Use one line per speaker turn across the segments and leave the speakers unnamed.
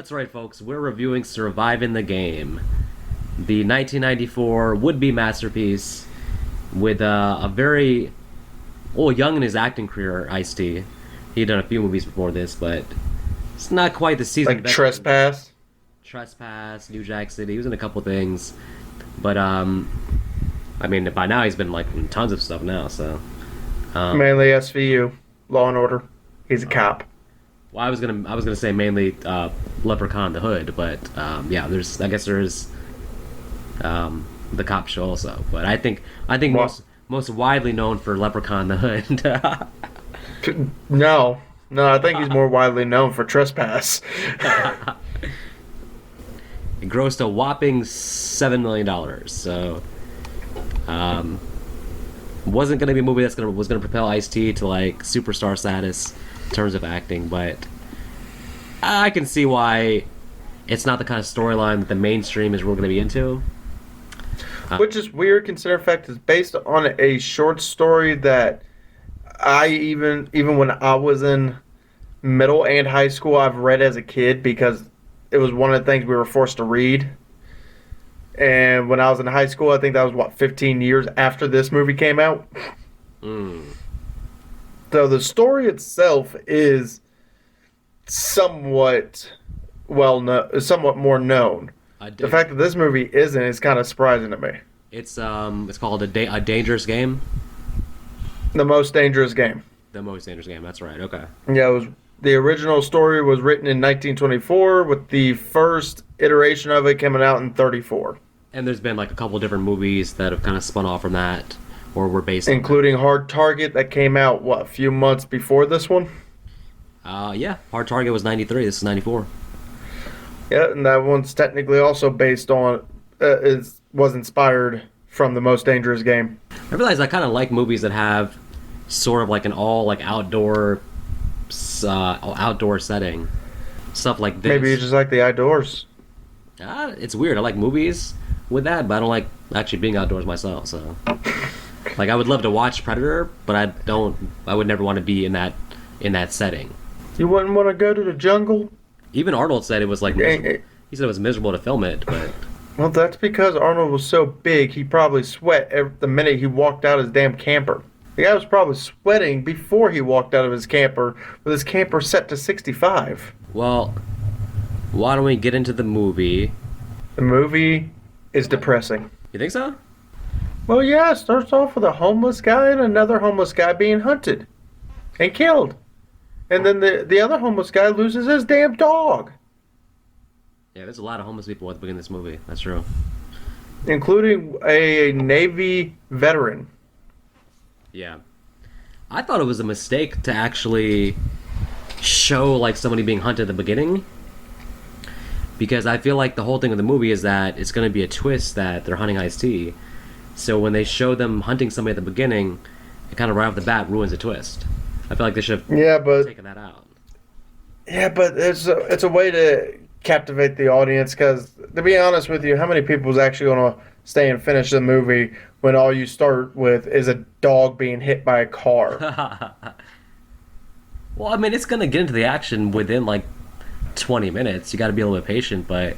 That's right, folks. We're reviewing Surviving the Game, the 1994 would-be masterpiece with a very young in his acting career. Ice-T. He'd done a few movies before this, but it's not quite the seasoned
Like
veteran.
Trespass.
Trespass, New Jack City. He was in a couple things, but I mean, by now he's been like in tons of stuff now. So, um,
Mainly SVU. Law and Order. He's a cop.
well, I was gonna say mainly Leprechaun the Hood, but yeah, I guess there's the cop show also, but I think
Well,
most widely known for Leprechaun the Hood.
no. No, I think he's more widely known for Trespass.
It grossed a whopping $7 million. So, wasn't gonna be a movie was gonna propel Ice-T to like superstar status in terms of acting, but I can see why it's not the kind of storyline that the mainstream is really gonna be into.
Which is weird considering the fact it's based on a short story that I even when I was in middle and high school I've read as a kid because it was one of the things we were forced to read. And when I was in high school, I think that was 15 years after this movie came out.
Mm.
So the story itself is somewhat somewhat more known.
I
The
did.
fact that this movie isn't is kind of surprising to me.
It's called a dangerous game.
The Most Dangerous Game.
The most dangerous game. That's right. Okay.
Yeah, it was the original story was written in 1924 with the first iteration of it coming out in 34,
And there's been like a couple different movies that have kind of spun off from that, or were based on
including Hard Target that came out a few months before this one.
that. Yeah. Hard Target was '93. This is '94.
Yeah, and that one's technically also based on was inspired from The Most Dangerous Game.
I realize I kind of like movies that have sort of like an all like outdoor setting, stuff like this.
Maybe you just like the outdoors.
It's weird. I like movies with that, but I don't like actually being outdoors myself. So, like, I would love to watch Predator, but I don't. I would never want to be in that setting.
You wouldn't want to go to the jungle?
Even Arnold said it was like
Eh,
miserable.
eh,
He said it was miserable to film it, but
Well, that's because Arnold was so big, he probably sweat the minute he walked out of his damn camper. The guy was probably sweating before he walked out of his camper, with his camper set to 65.
well, why don't we get into the movie?
The movie is depressing.
You think so?
Well, yeah, it starts off with a homeless guy and another homeless guy being hunted and killed. And then the other homeless guy loses his damn dog,
Yeah, there's a lot of homeless people at the beginning of this movie. That's true.
including a Navy veteran.
Yeah. I thought it was a mistake to actually show like somebody being hunted at the beginning, because I feel like the whole thing of the movie is that it's going to be a twist that they're hunting Ice-T. So when they show them hunting somebody at the beginning, it kind of right off the bat ruins the twist. I feel like they should have
Yeah, but
taken that out.
it's a way to captivate the audience because, to be honest with you, how many people is actually going to stay and finish the movie when all you start with is a dog being hit by a car?
Well, I mean, it's going to get into the action within like 20 minutes. You got to be a little bit patient, but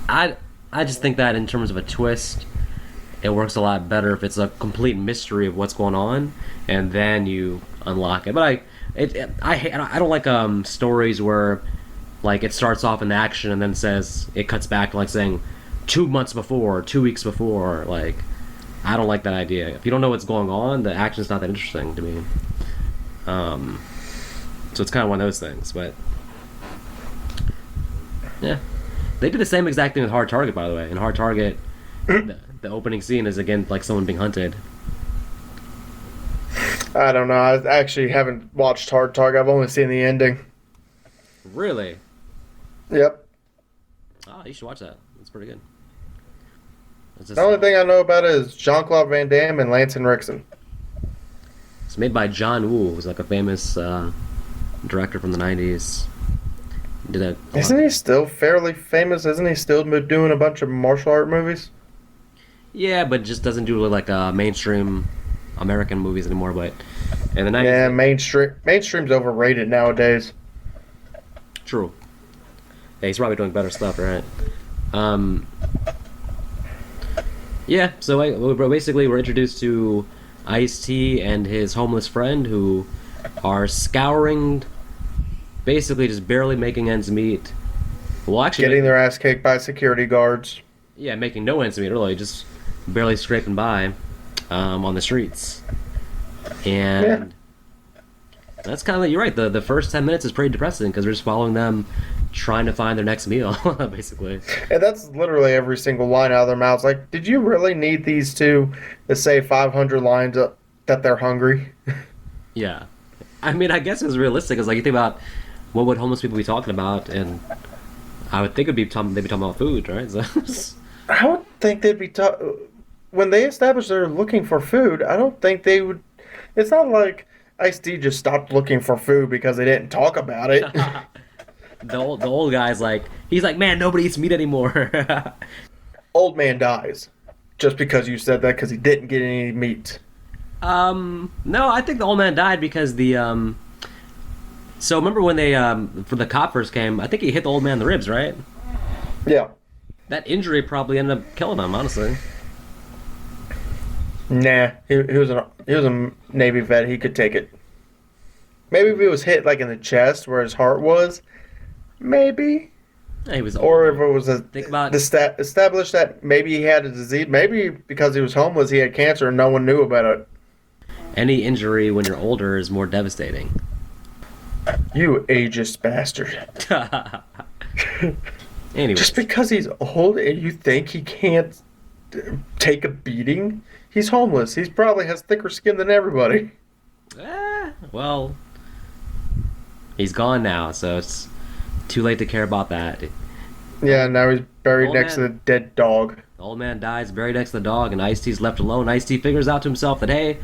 I just think that in terms of a twist, it works a lot better if it's a complete mystery of what's going on, and then you unlock it. But I don't like stories where like it starts off in the action and then says it cuts back to like saying 2 months before, 2 weeks before. Like, I don't like that idea. If you don't know what's going on, the action's not that interesting to me. So it's kind of one of those things, but yeah, they did the same exact thing with Hard Target, by the way. In Hard Target, the opening scene is again like someone being hunted.
I don't know. I actually haven't watched Hard Target. I've only seen the ending.
Really?
Yep.
Oh, you should watch that. It's pretty good. It's just,
The only thing I know about it is Jean-Claude Van Damme and Lance Henriksen.
it's made by John Woo, who's like a famous director from the '90s. Did a
Isn't he still fairly famous? Isn't he still doing a bunch of martial art movies?
Yeah, but just doesn't do like mainstream American movies anymore. But in the '90s,
Yeah, mainstream's overrated nowadays.
true. Yeah, he's probably doing better stuff, right? Um, yeah. So basically, we're introduced to Ice-T and his homeless friend who are scouring, basically just barely making ends meet. Well, actually,
Getting their ass kicked by security guards.
yeah, making no ends meet, really, just barely scraping by on the streets.
Yeah.
And that's kind of, you're right, the first 10 minutes is pretty depressing because we're just following them trying to find their next meal, basically.
And that's literally every single line out of their mouths. Like, did you really need these two to say 500 lines that they're hungry?
Yeah. I mean, I guess it's realistic. It's like you think about what would homeless people be talking about, and I would think they'd be talking about food, right? So,
I don't think they'd be when they established they're looking for food. I don't think they would. It's not like Ice-T just stopped looking for food because they didn't talk about it.
the old guy's like, he's like, man, nobody eats meat anymore.
Old man dies just because you said that because he didn't get any meat.
No, I think the old man died because so remember when they for the cop first came, I think he hit the old man in the ribs, right?
Yeah.
That injury probably ended up killing him, honestly.
Nah, he was a Navy vet. He could take it. Maybe if he was hit like in the chest where his heart was, maybe.
Yeah, he was old.
Or if it was
Think about
established that maybe he had a disease, maybe because he was homeless, he had cancer and no one knew about it.
any injury when you're older is more devastating.
You ageist bastard.
Anyway,
Just because he's old and you think he can't take a beating, he's homeless. He probably has thicker skin than everybody.
well, he's gone now, so it's too late to care about that.
Yeah, now he's buried
Old
next
man.
to the dead dog.
The old man dies, buried next to the dog, and Ice-T's left alone. Ice-T figures out to himself that, hey,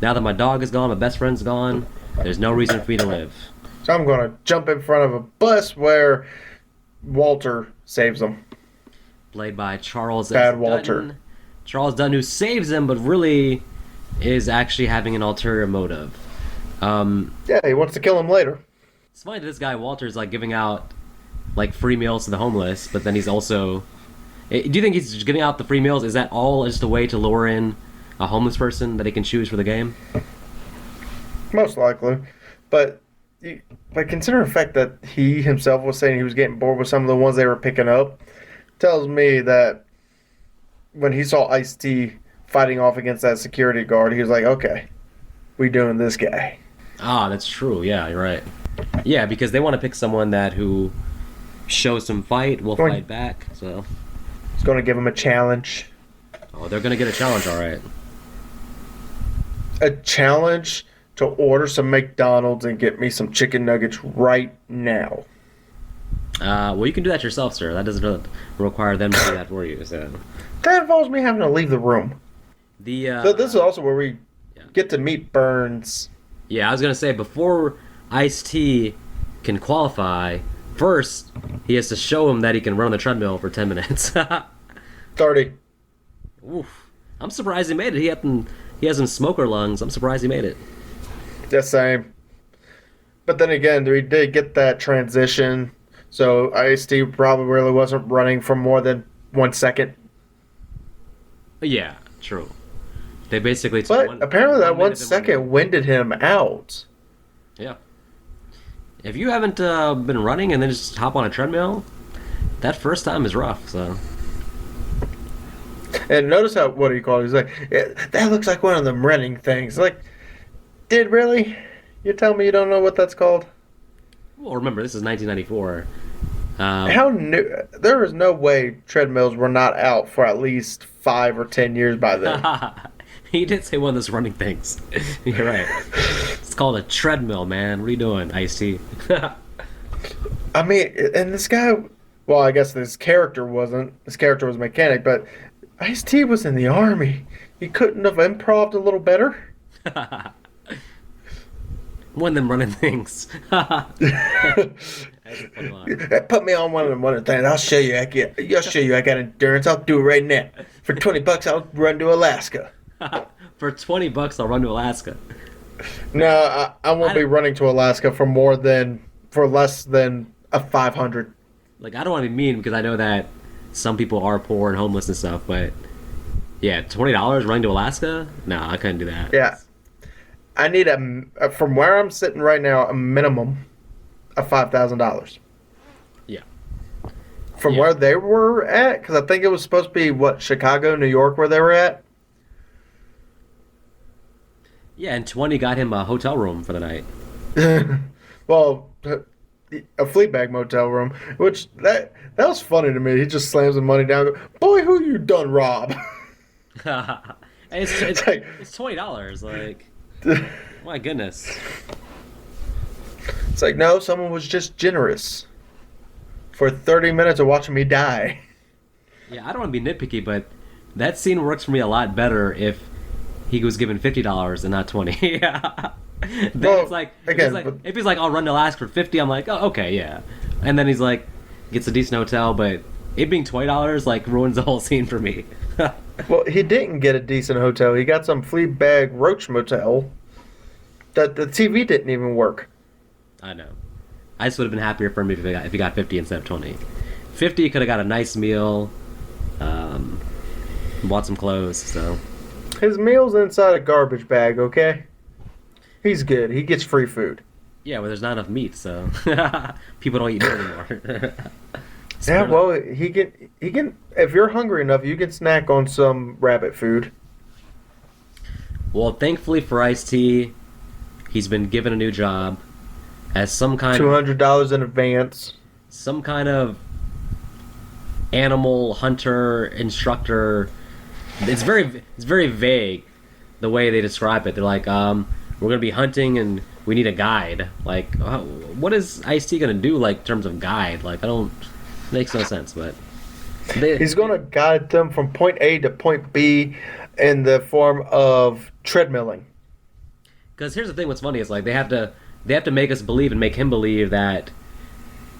now that my dog is gone, my best friend's gone, there's no reason for me to live.
So I'm gonna jump in front of a bus where Walter saves him.
Played by Charles
Bad
S.
Walter.
Dutton. Charles Dutton, who saves him, but really is actually having an ulterior motive.
Yeah, he wants to kill him later.
It's funny that this guy Walter's like giving out like free meals to the homeless, but then he's also. Do you think he's just giving out the free meals? Is that all just a way to lure in a homeless person that he can choose for the game?
Most likely. But considering the fact that he himself was saying he was getting bored with some of the ones they were picking up, tells me that when he saw Ice-T fighting off against that security guard, he was like, okay, we doing this guy.
Ah, that's true. Yeah, you're right. Yeah, because they want to pick someone who shows some fight, will fight back. So,
He's going to give him a challenge.
oh, they're gonna get a challenge, all right.
A challenge to order some McDonald's and get me some chicken nuggets right now.
Well, you can do that yourself, sir. That doesn't require them to do that for you. So,
That involves me having to leave the room. So this is also where we get to meet Burns.
Yeah, I was gonna say before Ice-T can qualify, first he has to show him that he can run on the treadmill for 10 minutes.
30.
Oof. I'm surprised he made it. He has some smoker lungs. I'm surprised he made it.
The same. But then again, we did get that transition, so Ice-T probably really wasn't running for more than 1 second.
Yeah, true. They basically took
But apparently that 1
minute and
second winded him out.
Yeah. If you haven't been running and then just hop on a treadmill, that first time is rough. So.
And notice how, what do you call it? He's like, that looks like one of them running things. Like, did really? You tell me you don't know what that's called?
Well, remember this is 1994.
How new? There is no way treadmills were not out for at least 5 or 10 years by then.
He did say one of those running things. You're right. It's called a treadmill, man. What are you doing, Ice-T?
I mean, and this guy, well, I guess this character wasn't. This character was a mechanic, but Ice-T was in the Army. He couldn't have improv'd a little better?
One of them running things. That's a funny line.
Put me on one of them running things. I'll show you. I'll show you I got endurance. I'll do it right now. For $20, I'll run to Alaska.
For $20, I'll run to Alaska.
No, I won't be running to Alaska for less than a 500
Like, I don't want to be mean because I know that some people are poor and homeless and stuff, but yeah, $20 running to Alaska? No, I couldn't do that.
Yeah, I need from where I'm sitting right now a minimum of $5,000.
Yeah.
From
Yeah.
where they were at, because I think it was supposed to be what Chicago, New York, where they were at.
Yeah, and 20 got him a hotel room for the night.
Well, a Fleabag motel room, which that was funny to me. He just slams the money down. And go, boy, who you done rob?
it's,
It's like,
it's $20. Like, my goodness.
it's like no, someone was just generous for 30 minutes of watching me die.
Yeah, I don't want to be nitpicky, but that scene works for me a lot better if he was given $50 and not 20. Yeah. Then
Well,
it's like,
again,
if he's like, I'll run to Alaska for 50, I'm like, oh, okay, yeah. And then he's like, gets a decent hotel, but it being $20 like ruins the whole scene for me.
well, he didn't get a decent hotel. He got some Fleabag roach motel that the TV didn't even work.
I know. I just would have been happier for him if he got 50 instead of 20. 50 could have got a nice meal, bought some clothes. So
His meal's inside a garbage bag, okay? He's good. He gets free food.
yeah, well, there's not enough meat, so people don't eat meat anymore.
Yeah, well, he can. If you're hungry enough, you can snack on some rabbit food.
Well, thankfully for Ice-T, he's been given a new job as
$200 in advance.
some kind of animal hunter instructor. It's very vague the way they describe it. They're like, we're gonna be hunting and we need a guide. Like, what is Ice-T gonna do? Like, in terms of guide, like I don't makes no sense. But
He's going to guide them from point A to point B in the form of treadmilling.
because here's the thing: what's funny is like they have to make us believe and make him believe that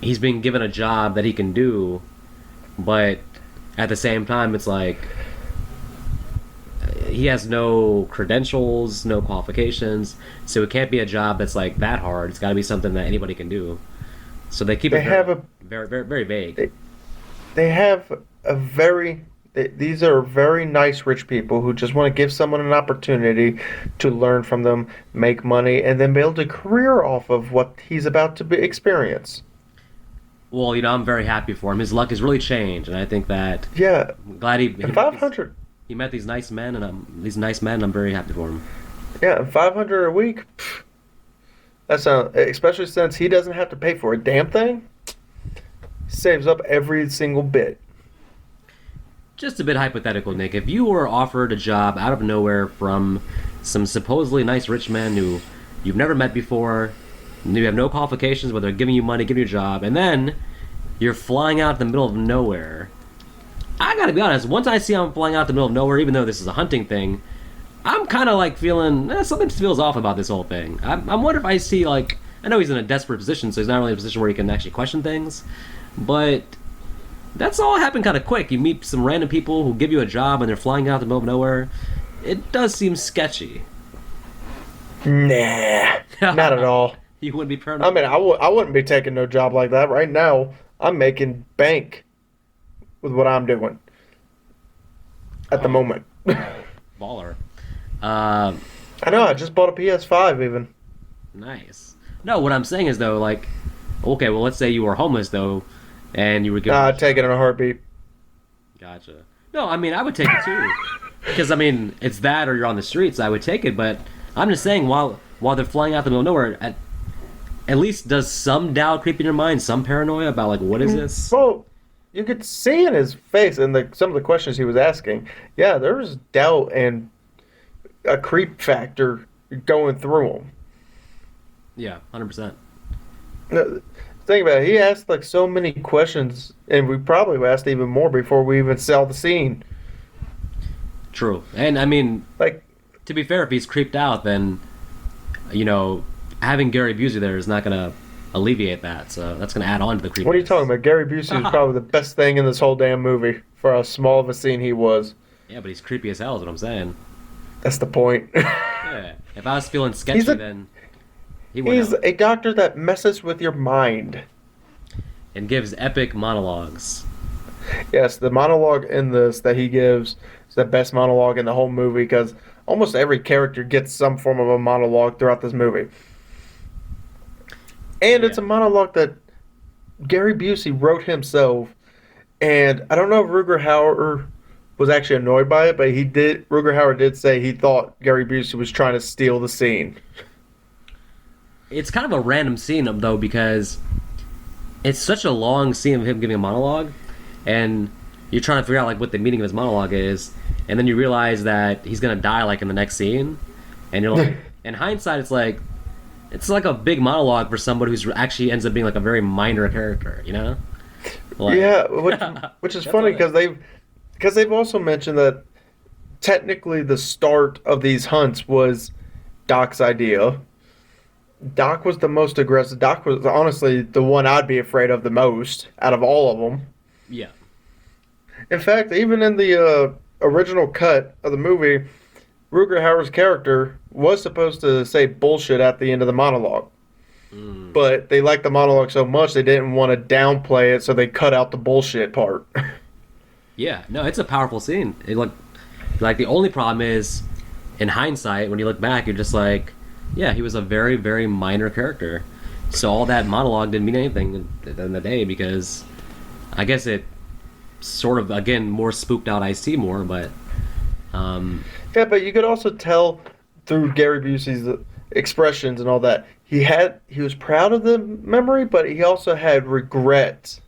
he's being given a job that he can do, but at the same time, it's like he has no credentials, no qualifications, so it can't be a job that's like that hard. It's got to be something that anybody can do. So they keep
They
it
have a
very, very, very vague.
they have a very these are very nice rich people who just want to give someone an opportunity to learn from them, make money, and then build a career off of what he's about to experience.
Well, I'm very happy for him. His luck has really changed, and I think that
Yeah,
I'm glad he
and 500.
he met these nice men, and I'm very happy for him.
Yeah, and 500 a week. That's especially since he doesn't have to pay for a damn thing. Saves up every single bit.
Just a bit hypothetical, Nick. If you were offered a job out of nowhere from some supposedly nice rich men who you've never met before, and you have no qualifications, but they're giving you money, giving you a job, and then you're flying out in the middle of nowhere. I gotta be honest, once I see I'm flying out in the middle of nowhere, even though this is a hunting thing, I'm kind of like feeling, something feels off about this whole thing. I'm wondering if I see, like, I know he's in a desperate position, so he's not really in a position where he can actually question things, but that's all happened kind of quick. You meet some random people who give you a job and they're flying out in the middle of nowhere. It does seem sketchy.
Nah, not at all.
You wouldn't be paranoid?
I mean, I wouldn't be taking no job like that right now. I'm making bank with what I'm doing at the moment.
Baller.
I know. I just bought a PS5 even.
Nice. No, what I'm saying is, though, like, okay, well, let's say you were homeless, though, and you were given...
I'd take it in a heartbeat.
Gotcha. No, I mean, I would take it, too. Because, I mean, it's that or you're on the streets, I would take it, but I'm just saying, while they're flying out the middle of nowhere, at least does some doubt creep in your mind, some paranoia about, like, what is this?
Well, you could see in his face and some of the questions he was asking, yeah, there was doubt and a creep factor going through him.
Yeah, 100%.
Think about it. He asked like so many questions, and we probably asked even more before we even saw the scene.
True. And, I mean,
Like,
to be fair, if he's creeped out, then, having Garey Busey there is not going to alleviate that, so that's going to add on to the creepiness.
what are you talking about? Garey Busey is probably the best thing in this whole damn movie for how small of a scene he was.
Yeah, but he's creepy as hell is what I'm saying.
That's the point.
Yeah. If I was feeling sketchy, then he went
He's
out.
a doctor that messes with your mind.
and gives epic monologues.
Yes, the monologue in this that he gives is the best monologue in the whole movie because almost every character gets some form of a monologue throughout this movie. And it's
Yeah.
a monologue that Gary Busey wrote himself. And I don't know if Ruger Hauer was actually annoyed by it, but he did. Ruger Hauer did say he thought Gary Busey was trying to steal the scene.
It's kind of a random scene though because it's such a long scene of him giving a monologue, and you're trying to figure out like what the meaning of his monologue is, and then you realize that he's gonna die like in the next scene, and you're like, in hindsight, it's like a big monologue for somebody who's actually ends up being like a very minor character, you know? Like,
Yeah, which is
that's
funny
all it.
because they've also mentioned that technically the start of these hunts was Doc's idea. Doc was the most aggressive. Doc was honestly the one I'd be afraid of the most out of all of them.
Yeah.
In fact, even in the original cut of the movie, Ruger Hauer's character was supposed to say bullshit at the end of the monologue.
Mm.
But they liked the monologue so much they didn't want to downplay it, so they cut out the bullshit part.
Yeah. No, it's a powerful scene. Like the only problem is, in hindsight, when you look back, you're just like, yeah, he was a very, very minor character. So all that monologue didn't mean anything in the day because I guess it sort of again more spooked out Ice-T more, but
Yeah, but you could also tell through Gary Busey's expressions and all that he was proud of the memory, but he also had regret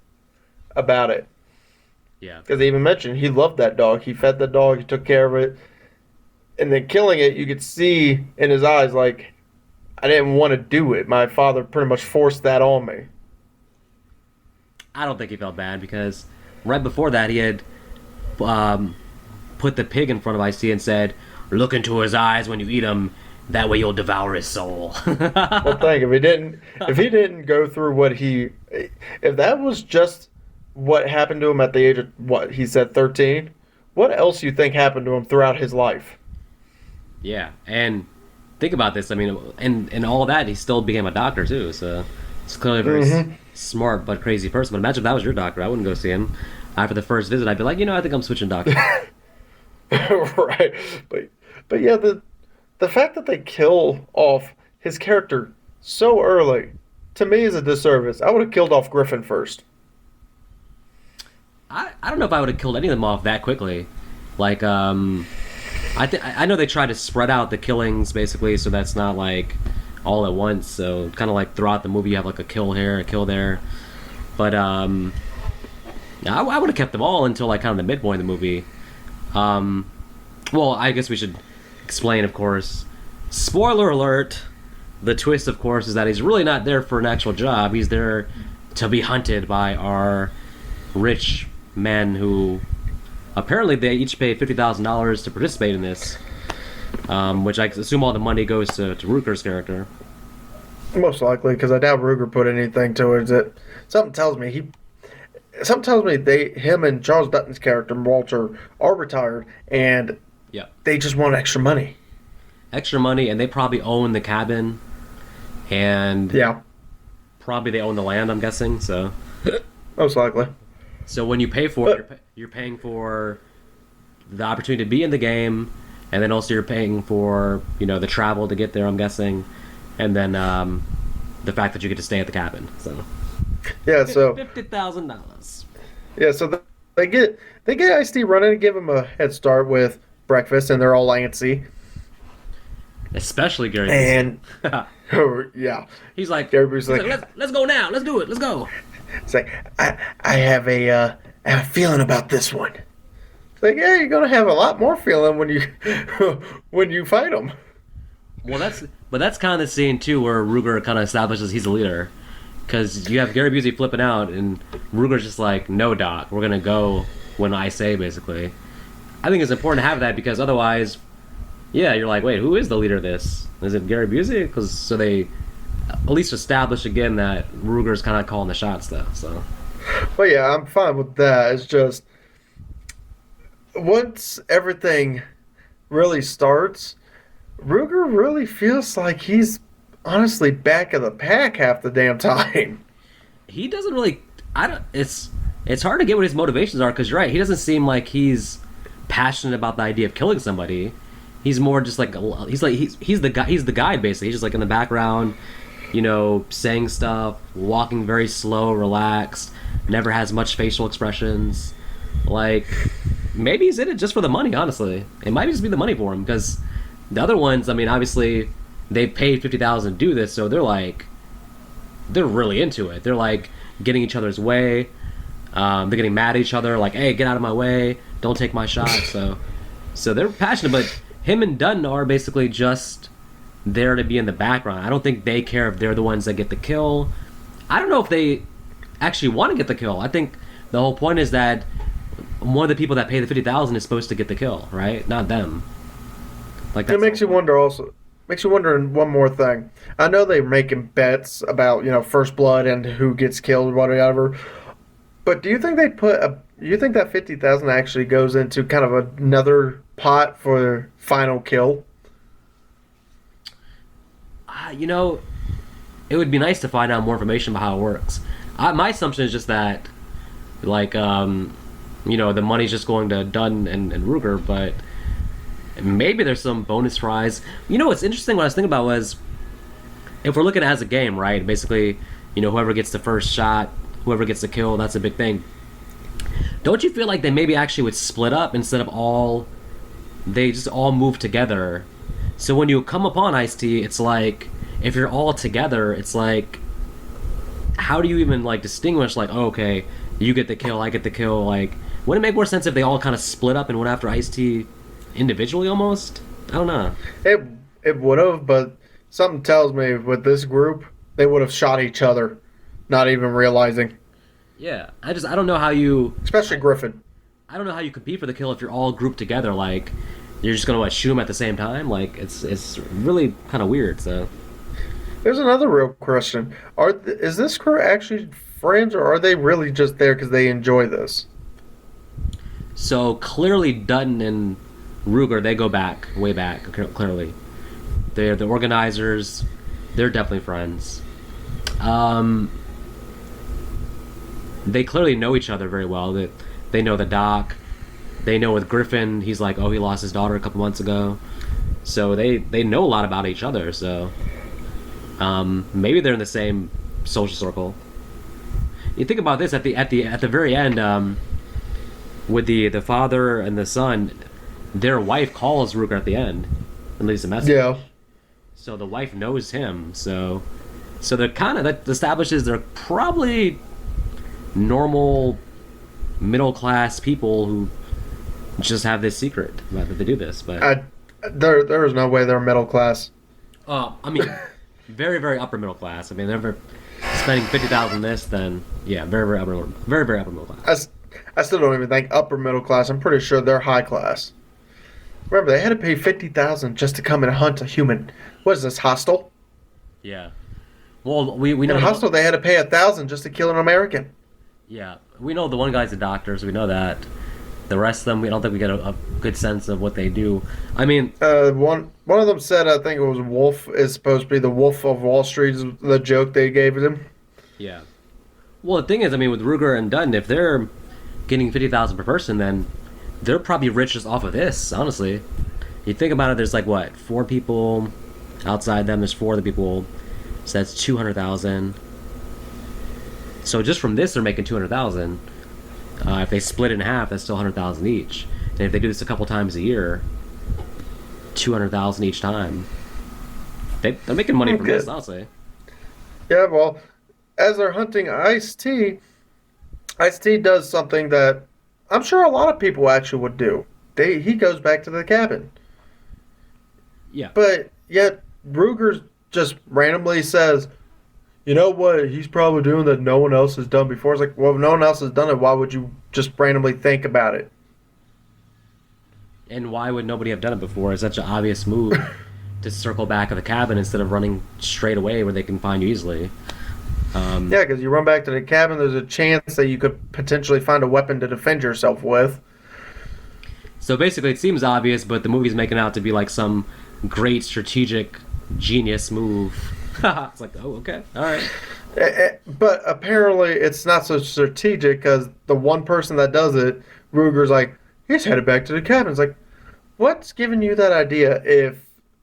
about it
yeah,
because he even mentioned he loved that dog. He fed the dog, he took care of it, and then killing it, you could see in his eyes like I didn't want to do it. My father pretty much forced that on me.
I don't think he felt bad because right before that he had um, put the pig in front of Ice-T and said, "Look into his eyes when you eat him. That way you'll devour his soul."
Well, think if he didn't go through if that was just what happened to him at the age of what he said 13, what else you think happened to him throughout his life?
Yeah, and think about this. I mean, and all that, he still became a doctor too. So it's clearly a very smart but crazy person. But imagine if that was your doctor. I wouldn't go see him after the first visit. I'd be like, I think I'm switching doctors.
Right, but yeah, the fact that they kill off his character so early to me is a disservice. I would have killed off Griffin first.
I don't know if I would have killed any of them off that quickly. Like, I know they try to spread out the killings basically, so that's not like all at once. So kind of like throughout the movie, you have like a kill here, a kill there. But I would have kept them all until like kind of the midpoint of the movie. Well, I guess we should explain, of course. Spoiler alert: the twist, of course, is that he's really not there for an actual job. He's there to be hunted by our rich men who apparently they each pay $50,000 to participate in this, which I assume all the money goes to Ruker's character.
Most likely, because I doubt Ruger put anything towards it. Something tells me him and Charles Dutton's character Walter are retired, and
Yeah,
they just want extra money.
extra money, and they probably own the cabin, and
Yeah,
probably they own the land. I'm guessing so.
most likely.
So when you pay for it, you're paying for the opportunity to be in the game, and then also you're paying for the travel to get there. I'm guessing, and then the fact that you get to stay at the cabin. So
Yeah, so
$50,000.
yeah, so they get Ice-T running to give him a head start with breakfast, and they're all antsy.
Especially Gary.
And oh, yeah,
He's like,
Gary Busey's like,
let's go now. Let's do it. Let's go.
it's like I have a feeling about this one. It's like, yeah, you're gonna have a lot more feeling when you when you fight him.
Well, that's kind of the scene too where Ruger kind of establishes he's a leader, because you have Gary Busey flipping out and Ruger's just like, "No, Doc, we're gonna go when I say." Basically, I think it's important to have that because otherwise, yeah, you're like, wait, who is the leader of this? Is it Gary Busey? Because so they at least establish again that Ruger's kind of calling the shots though. So
But yeah, I'm fine with that. It's just once everything really starts, Ruger really feels like he's honestly back of the pack half the damn time.
he doesn't really. I don't. It's hard to get what his motivations are because you're right. He doesn't seem like he's passionate about the idea of killing somebody. He's more just like he's the guy. He's the guide basically. He's just like in the background, saying stuff, walking very slow, relaxed, never has much facial expressions. Like maybe he's in it just for the money. Honestly, it might just be the money for him because the other ones. I mean, obviously they paid 50,000 to do this, so they're really into it. They're like getting each other's way. They're getting mad at each other, like, "Hey, get out of my way! Don't take my shot." So they're passionate, but him and Dunn are basically just there to be in the background. I don't think they care if they're the ones that get the kill. I don't know if they actually want to get the kill. I think the whole point is that one of the people that pay the 50,000 is supposed to get the kill, right? Not them. Like
It makes you wonder also. Makes you wonder one more thing. I know they're making bets about, first blood and who gets killed or whatever. But do you think you think that 50,000 actually goes into kind of another pot for final kill?
It would be nice to find out more information about how it works. My assumption is just that, like, the money's just going to Dunn and Ruger, but maybe there's some bonus prize. What's interesting, what I was thinking about was, if we're looking at it as a game, right? Basically, whoever gets the first shot, whoever gets the kill, that's a big thing. Don't you feel like they maybe actually would split up instead of they just all move together? So when you come upon Ice-T, it's like, if you're all together, it's like, how do you even, like, distinguish, like, oh, okay, you get the kill, I get the kill, like, wouldn't it make more sense if they all kind of split up and went after Ice-T individually almost? I don't know.
It would have, but something tells me with this group, they would have shot each other, not even realizing.
Yeah, I don't know how you...
Especially Griffin.
I don't know how you compete for the kill if you're all grouped together, like, you're just gonna, shoot them at the same time? Like, it's really kind of weird, so...
There's another real question. Is this crew actually friends, or are they really just there because they enjoy this?
So, clearly Dutton and Ruger, they go back, way back, clearly. They're the organizers. They're definitely friends. They clearly know each other very well. They know the doc. They know with Griffin, he's like, oh, he lost his daughter a couple months ago. So they know a lot about each other. So maybe they're in the same social circle. You think about this at the very end, with the father and the son, their wife calls Ruger at the end and leaves a message.
Yeah.
So the wife knows him. So they're that establishes they're probably normal middle class people who just have this secret about that they do this. But
there is no way they're middle class.
I mean, very very upper middle class. I mean, they're spending 50,000 this, then yeah, very very upper middle class.
I still don't even think upper middle class. I'm pretty sure they're high class. Remember, they had to pay 50,000 just to come and hunt a human. What is this, Hostile?
Yeah. Well, we know
in Hostile they had to pay 1,000 just to kill an American.
Yeah, we know the one guy's a doctor, so we know that. The rest of them, we don't think we get a good sense of what they do. I mean,
one of them said, I think it was Wolf is supposed to be the Wolf of Wall Street. Is the joke they gave him.
Yeah. Well, the thing is, I mean, with Ruger and Dutton, if they're getting 50,000 per person, then they're probably rich just off of this. Honestly, you think about it. There's like what 4 people outside them. There's 4 other people, so that's 200,000. So just from this, they're making 200,000. If they split it in half, that's still 100,000 each. And if they do this a couple times a year, 200,000 each time. They're making money from this, honestly.
Yeah, well, as they're hunting Ice-T, Ice-T does something that I'm sure a lot of people actually would do. He goes back to the cabin.
Yeah.
But yet Ruger just randomly says, you know what he's probably doing that no one else has done before? It's like, well, if no one else has done it, why would you just randomly think about it?
And why would nobody have done it before? It's such an obvious move to circle back of the cabin instead of running straight away where they can find you easily.
Yeah, because you run back to the cabin, there's a chance that you could potentially find a weapon to defend yourself with.
So basically, it seems obvious, but the movie's making out to be like some great strategic genius move. It's like, oh, okay, all right.
But apparently, it's not so strategic because the one person that does it, Ruger's like, he's headed back to the cabin. It's like, what's giving you that idea if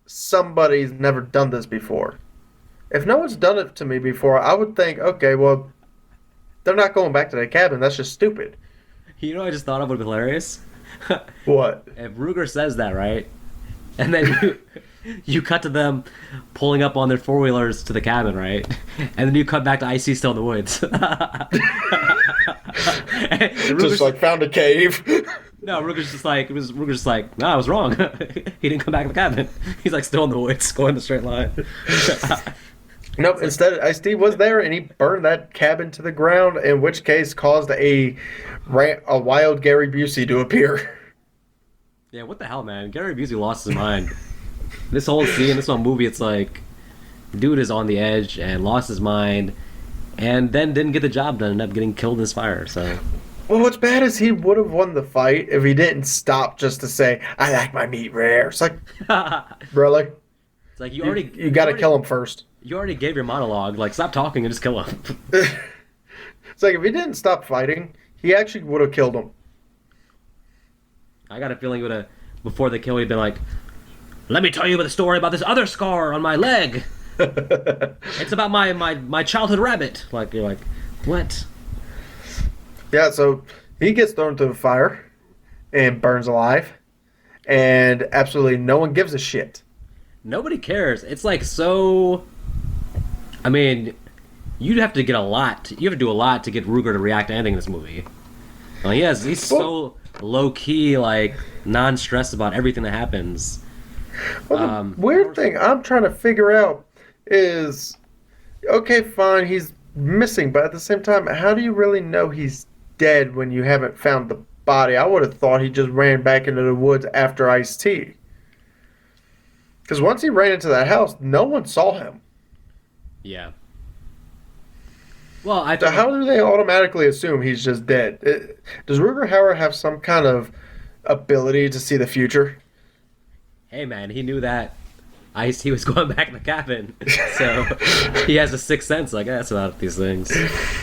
somebody's never done this before? If no one's done it to me before, I would think, okay, well, they're not going back to the cabin. That's just stupid.
You know, what I just thought of would be hilarious.
What?
If Ruger says that, right, and then you cut to them pulling up on their four wheelers to the cabin, right, and then you cut back to Icy still in the woods.
Just like found a cave.
No, Ruger's just like, no, I was wrong. He didn't come back to the cabin. He's like still in the woods, going the straight line.
Nope. Instead, Ice-T was there, and he burned that cabin to the ground. In which case, caused a wild Garey Busey to appear.
Yeah, what the hell, man? Garey Busey lost his mind. This whole scene, this whole movie, it's like, dude is on the edge and lost his mind, and then didn't get the job done, ended up getting killed in this fire. So.
Well, what's bad is he would have won the fight if he didn't stop just to say, "I like my meat rare." It's like, really?
It's like
you got to kill him first.
You already gave your monologue. Like, stop talking and just kill him.
It's like if he didn't stop fighting, he actually would have killed him.
I got a feeling he would have, before the kill, he'd been like, "Let me tell you the story about this other scar on my leg. It's about my childhood rabbit." Like, you're like, what?
Yeah, so he gets thrown into the fire and burns alive, and absolutely no one gives a shit.
Nobody cares. It's like so. I mean, you'd have to get a lot. You have to do a lot to get Ruger to react to anything in this movie. Well, he's so low key, like non-stressed about everything that happens.
Well, the weird thing I'm trying to figure out is, okay, fine, he's missing, but at the same time, how do you really know he's dead when you haven't found the body? I would have thought he just ran back into the woods after Ice-T. Because once he ran into that house, no one saw him.
Yeah. Well,
So how do they automatically assume he's just dead? Does Ruger Hauer have some kind of ability to see the future?
Hey, man, he knew that Ice-T was going back in the cabin, so he has a sixth sense, I guess, about these things.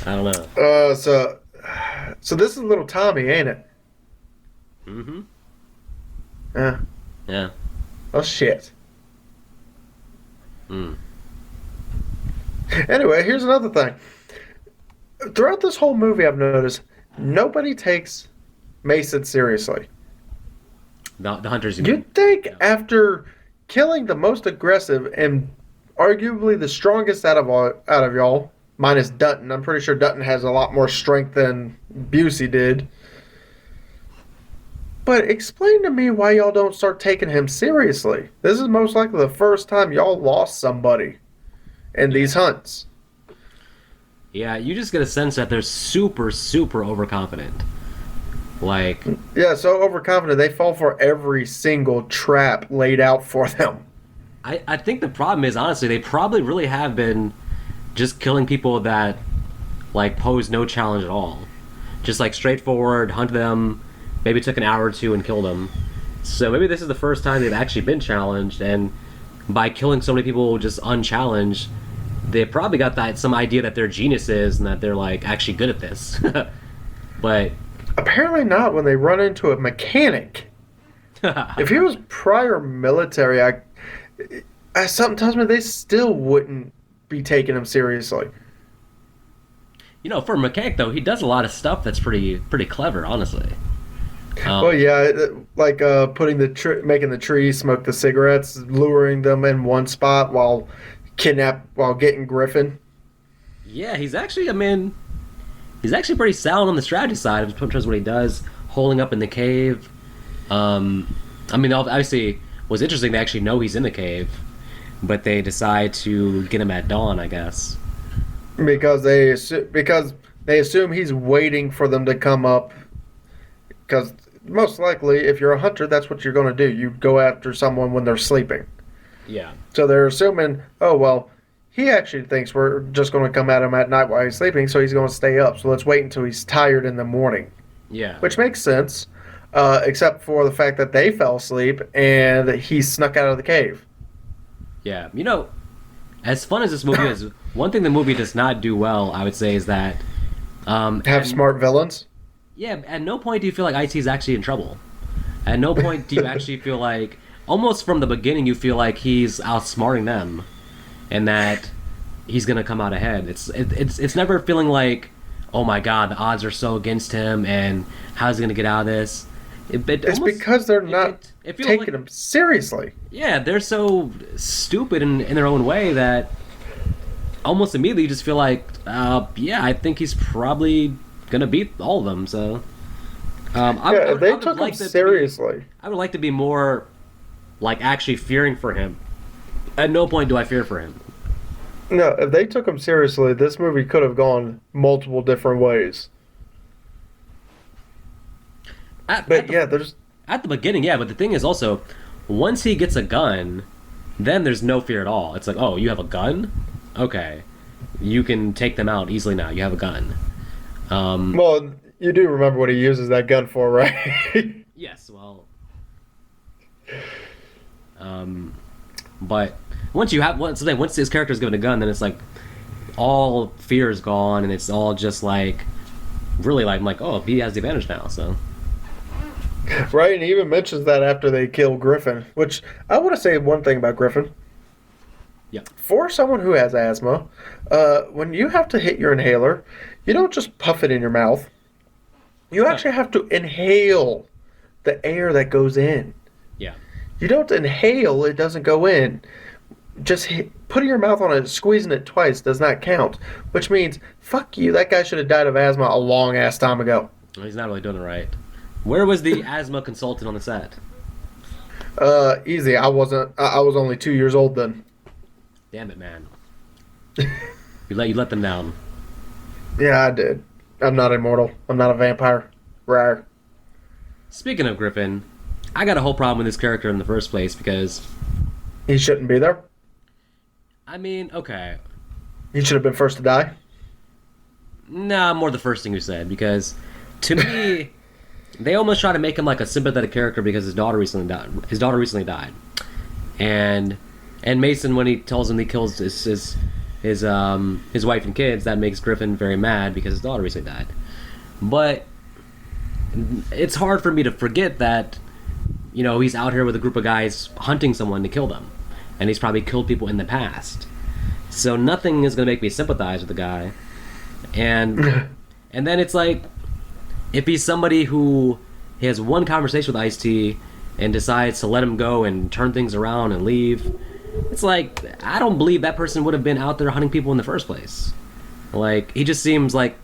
I don't know.
So this is little Tommy, ain't it?
Mm-hmm.
Yeah.
Yeah.
Oh shit.
Mm.
Anyway, here's another thing. Throughout this whole movie, I've noticed nobody takes Mason seriously.
The hunters.
You'd think after killing the most aggressive and arguably the strongest out of y'all, minus Dutton. I'm pretty sure Dutton has a lot more strength than Busey did. But explain to me why y'all don't start taking him seriously. This is most likely the first time y'all lost somebody in these hunts.
Yeah, you just get a sense that they're super, super overconfident. Like,
yeah, so overconfident they fall for every single trap laid out for them.
I think the problem is, honestly, they probably really have been just killing people that, like, pose no challenge at all. Just, like, straightforward, hunt them, maybe took an hour or two and killed them. So maybe this is the first time they've actually been challenged, and by killing so many people just unchallenged, they probably got some idea that they're geniuses and that they're, like, actually good at this. But
apparently not when they run into a mechanic. If he was prior military, something tells me they still wouldn't be taking him seriously.
You know, for a mechanic, though, he does a lot of stuff that's pretty clever, honestly.
Well, yeah, like making the tree smoke the cigarettes, luring them in one spot while getting Griffin.
Yeah, he's actually pretty sound on the strategy side in terms of what he does, holding up in the cave. Obviously, what's interesting, they actually know he's in the cave, but they decide to get him at dawn, I guess.
Because they assume he's waiting for them to come up. Because most likely, if you're a hunter, that's what you're going to do. You go after someone when they're sleeping.
Yeah.
So they're assuming, oh, well, he actually thinks we're just going to come at him at night while he's sleeping, so he's going to stay up. So let's wait until he's tired in the morning.
Yeah.
Which makes sense, except for the fact that they fell asleep and he snuck out of the cave.
Yeah. You know, as fun as this movie is, one thing the movie does not do well, I would say, is that
Have smart villains.
yeah, at no point do you feel like IT is actually in trouble. At no point do you actually feel like, almost from the beginning, you feel like he's outsmarting them, and that he's gonna come out ahead. It's never feeling like, oh my god, the odds are so against him, and how's he gonna get out of this?
It's because they're not
it feels
taking
like,
him seriously.
yeah, they're so stupid in their own way that almost immediately you just feel like, yeah, I think he's probably gonna beat all of them. So,
If they took him seriously.
I would like to be more like actually fearing for him. At no point do I fear for him.
No, if they took him seriously, this movie could have gone multiple different ways. But there's
At the beginning, yeah, but the thing is also, once he gets a gun, then there's no fear at all. It's like, oh, you have a gun? Okay. You can take them out easily now. You have a gun.
well, you do remember what he uses that gun for, right?
Yes, well... but once his character is given a gun, then it's like, all fear is gone, and it's all just like, really like, I'm like, oh, he has the advantage now, so...
Right, and he even mentions that after they kill Griffin, which I want to say one thing about Griffin.
Yeah.
For someone who has asthma, when you have to hit your inhaler, you don't just puff it in your mouth. You actually have to inhale the air that goes in.
Yeah.
You don't inhale, it doesn't go in. Just putting your mouth on it, squeezing it twice does not count. Which means, fuck you, that guy should have died of asthma a long ass time ago.
Well, he's not really doing it right. Where was the asthma consultant on the set?
Easy. I was only 2 years old then.
Damn it, man. You let them down.
Yeah, I did. I'm not immortal. I'm not a vampire. Rawr.
Speaking of Griffin, I got a whole problem with this character in the first place because...
He shouldn't be there.
I mean, okay.
He should have been first to die.
Nah, more the first thing you said, because to me, they almost try to make him like a sympathetic character because his daughter recently died. And Mason, when he tells him he kills his wife and kids, that makes Griffin very mad because his daughter recently died. But it's hard for me to forget that, you know, he's out here with a group of guys hunting someone to kill them, and he's probably killed people in the past. So nothing is going to make me sympathize with the guy. And then it's like, if he's somebody who has one conversation with Ice-T and decides to let him go and turn things around and leave, it's like, I don't believe that person would have been out there hunting people in the first place. Like, he just seems like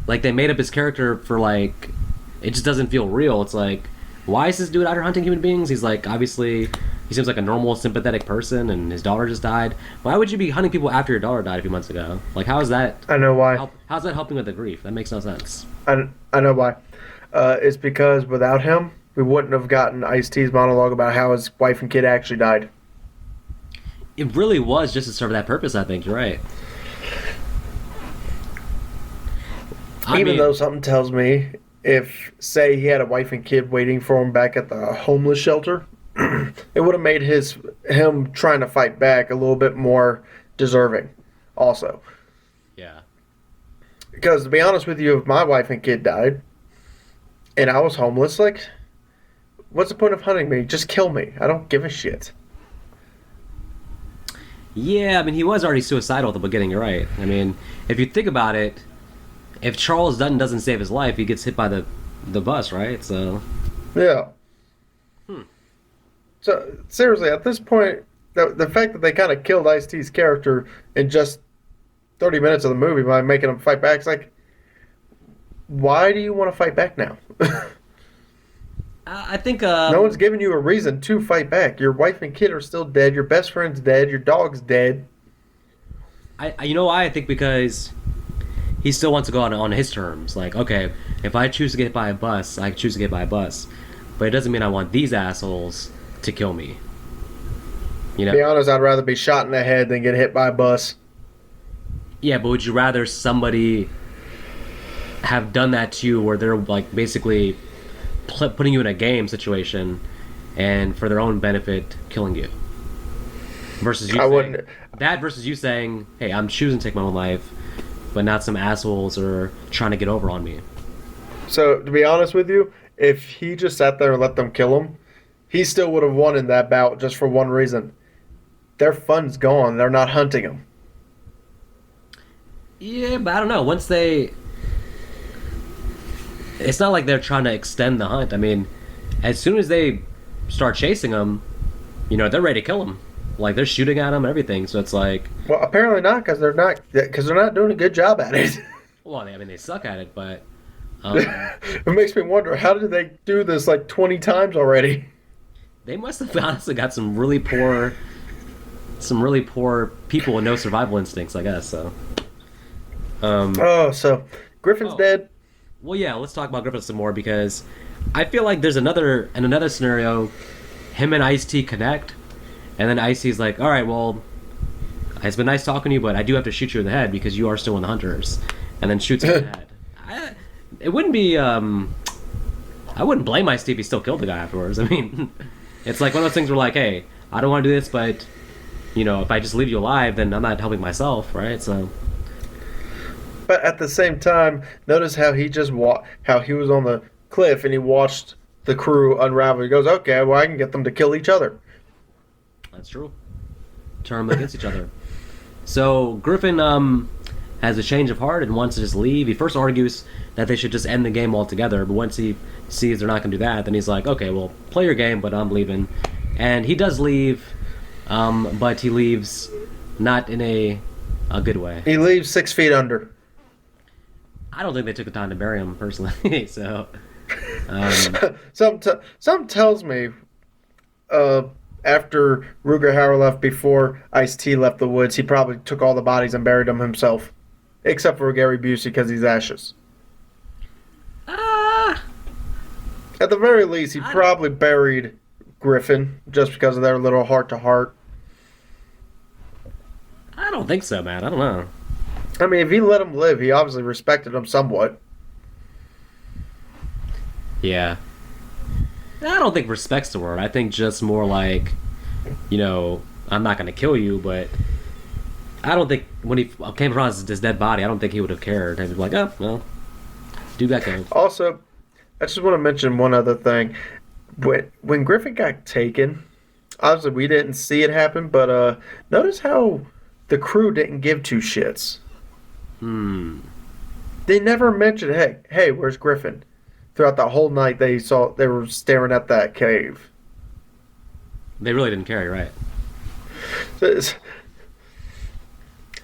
they made up his character for, like, it just doesn't feel real. It's like, why is this dude out here hunting human beings? He's like, obviously, he seems like a normal, sympathetic person, and his daughter just died. Why would you be hunting people after your daughter died a few months ago? Like, how is that?
I know why.
How's that helping with the grief? That makes no sense.
I know why. It's because without him, we wouldn't have gotten Ice-T's monologue about how his wife and kid actually died.
It really was just to serve that purpose, I think. You're right.
Even though something tells me, if, say, he had a wife and kid waiting for him back at the homeless shelter, it would have made him trying to fight back a little bit more deserving also.
Yeah.
Because, to be honest with you, if my wife and kid died, and I was homeless, like, what's the point of hunting me? Just kill me. I don't give a shit.
Yeah, I mean, he was already suicidal at the beginning, you're right. I mean, if you think about it, if Charles Dutton doesn't save his life, he gets hit by the bus, right? So...
Yeah. So, seriously, at this point, the fact that they kind of killed Ice-T's character in just 30 minutes of the movie by making him fight back, it's like, why do you want to fight back now?
I think...
no one's giving you a reason to fight back. Your wife and kid are still dead. Your best friend's dead. Your dog's dead.
You know why? I think because he still wants to go on his terms. Like, okay, if I choose to get hit by a bus, I choose to get hit by a bus. But it doesn't mean I want these assholes to kill me. You know?
To be honest, I'd rather be shot in the head than get hit by a bus.
Yeah, but would you rather somebody have done that to you where they're, like, basically putting you in a game situation and for their own benefit killing you? Versus you
I
saying
wouldn't.
that versus you saying, "Hey, I'm choosing to take my own life, but not some assholes are trying to get over on me."
So to be honest with you, if he just sat there and let them kill him, he still would have won in that bout just for one reason: their fun's gone. They're not hunting him.
Yeah, but I don't know. Once they, it's not like they're trying to extend the hunt. I mean, as soon as they start chasing him, they're ready to kill him. Like they're shooting at him and everything. So it's like,
Well, apparently not, because they're not doing a good job at it.
well, I mean, they suck at it, but
It makes me wonder, how did they do this like 20 times already?
they must have honestly got some really poor people with no survival instincts, I guess. So,
So Griffin's dead.
well, yeah, let's talk about Griffin some more because I feel like there's another scenario, him and Ice-T connect, and then Ice-T's like, all right, well, it's been nice talking to you, but I do have to shoot you in the head because you are still in the Hunters, and then shoots him in the head. It wouldn't be, I wouldn't blame Ice-T if he still killed the guy afterwards. I mean, it's like one of those things where like, hey, I don't want to do this, but, if I just leave you alive, then I'm not helping myself, right? So...
But at the same time, notice how he just how he was on the cliff and he watched the crew unravel. He goes, okay, well, I can get them to kill each other.
That's true. Turn them against each other. So Griffin has a change of heart and wants to just leave. He first argues that they should just end the game altogether, but once he sees they're not going to do that, then he's like, okay, well, play your game, but I'm leaving. And he does leave, but he leaves not in a good way.
He leaves 6 feet under.
I don't think they took the time to bury him, personally, so...
Some tells me after Ruger Hauer left, before Ice-T left the woods, he probably took all the bodies and buried them himself. Except for Garey Busey, because he's ashes. At the very least, he probably buried Griffin, just because of their little heart-to-heart.
I don't think so, man. I don't know.
I mean, if he let him live, he obviously respected him somewhat.
Yeah. I don't think respect's the word. I think just more like, I'm not going to kill you, but I don't think when he came across his dead body, I don't think he would have cared. He'd be like, oh, well, do that go.
Also, I just want to mention one other thing. When Griffin got taken, obviously we didn't see it happen, but notice how the crew didn't give two shits. They never mentioned, hey, where's Griffin? Throughout the whole night, they were staring at that cave.
They really didn't care, right?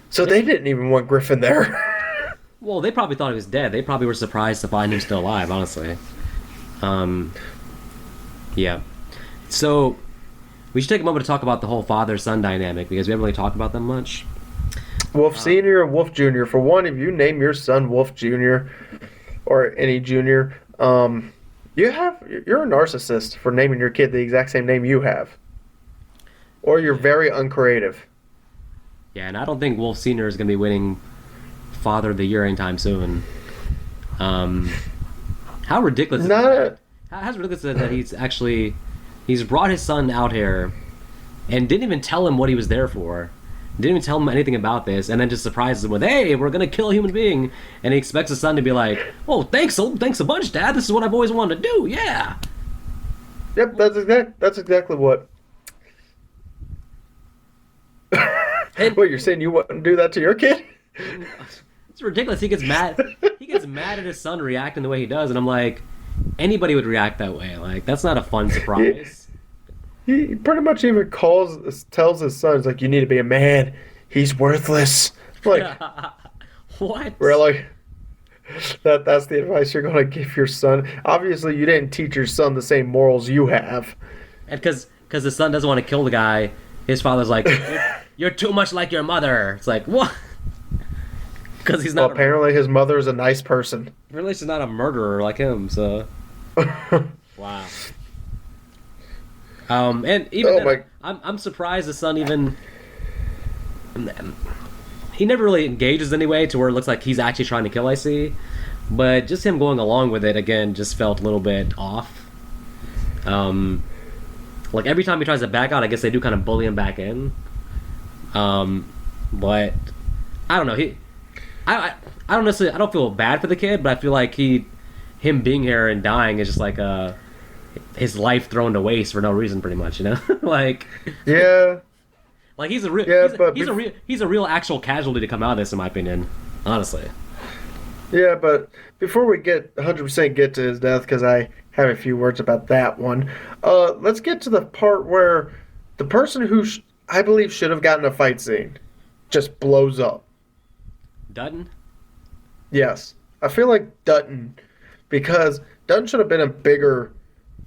So they didn't even want Griffin there.
Well, they probably thought he was dead. They probably were surprised to find him still alive, honestly. Yeah. So, we should take a moment to talk about the whole father-son dynamic, because we haven't really talked about them much.
Wolf Sr. and Wolf Jr. For one, if you name your son Wolf Jr. or any junior, you're a narcissist for naming your kid the exact same name you have. Or you're very uncreative.
Yeah, and I don't think Wolf Sr. is going to be winning Father of the Year anytime soon. How ridiculous is that? How ridiculous is that he's brought his son out here and didn't even tell him what he was there for. Didn't even tell him anything about this, and then just surprises him with, "Hey, we're gonna kill a human being," and he expects his son to be like, "Oh, thanks a bunch, Dad. This is what I've always wanted to do. Yeah."
Yep, that's exactly what. What, you're saying you wouldn't do that to your kid?
It's ridiculous. He gets mad. He gets mad at his son reacting the way he does, and I'm like, anybody would react that way. Like, that's not a fun surprise.
He pretty much even tells his son, he's like, you need to be a man. He's worthless. Like,
what?
Really? That's the advice you're going to give your son? Obviously, you didn't teach your son the same morals you have.
And because the son doesn't want to kill the guy, his father's like, you're too much like your mother. It's like, what? Because he's not.
Well, apparently his mother is a nice person.
Really, she's not a murderer like him, so. Wow. And even I'm surprised the son even. He never really engages anyway to where it looks like he's actually trying to kill IC, but just him going along with it again just felt a little bit off. Like every time he tries to back out, I guess they do kind of bully him back in. But I don't know. I don't necessarily. I don't feel bad for the kid, but I feel like him being here and dying is just like his life thrown to waste for no reason, pretty much. You know, like
Yeah.
like he's a real he's a real actual casualty to come out of this, in my opinion. Honestly.
Yeah, but before we get 100% get to his death, because I have a few words about that one, let's get to the part where the person who I believe should have gotten a fight scene just blows up.
Dutton.
Yes. I feel like Dutton, because Dutton should have been a bigger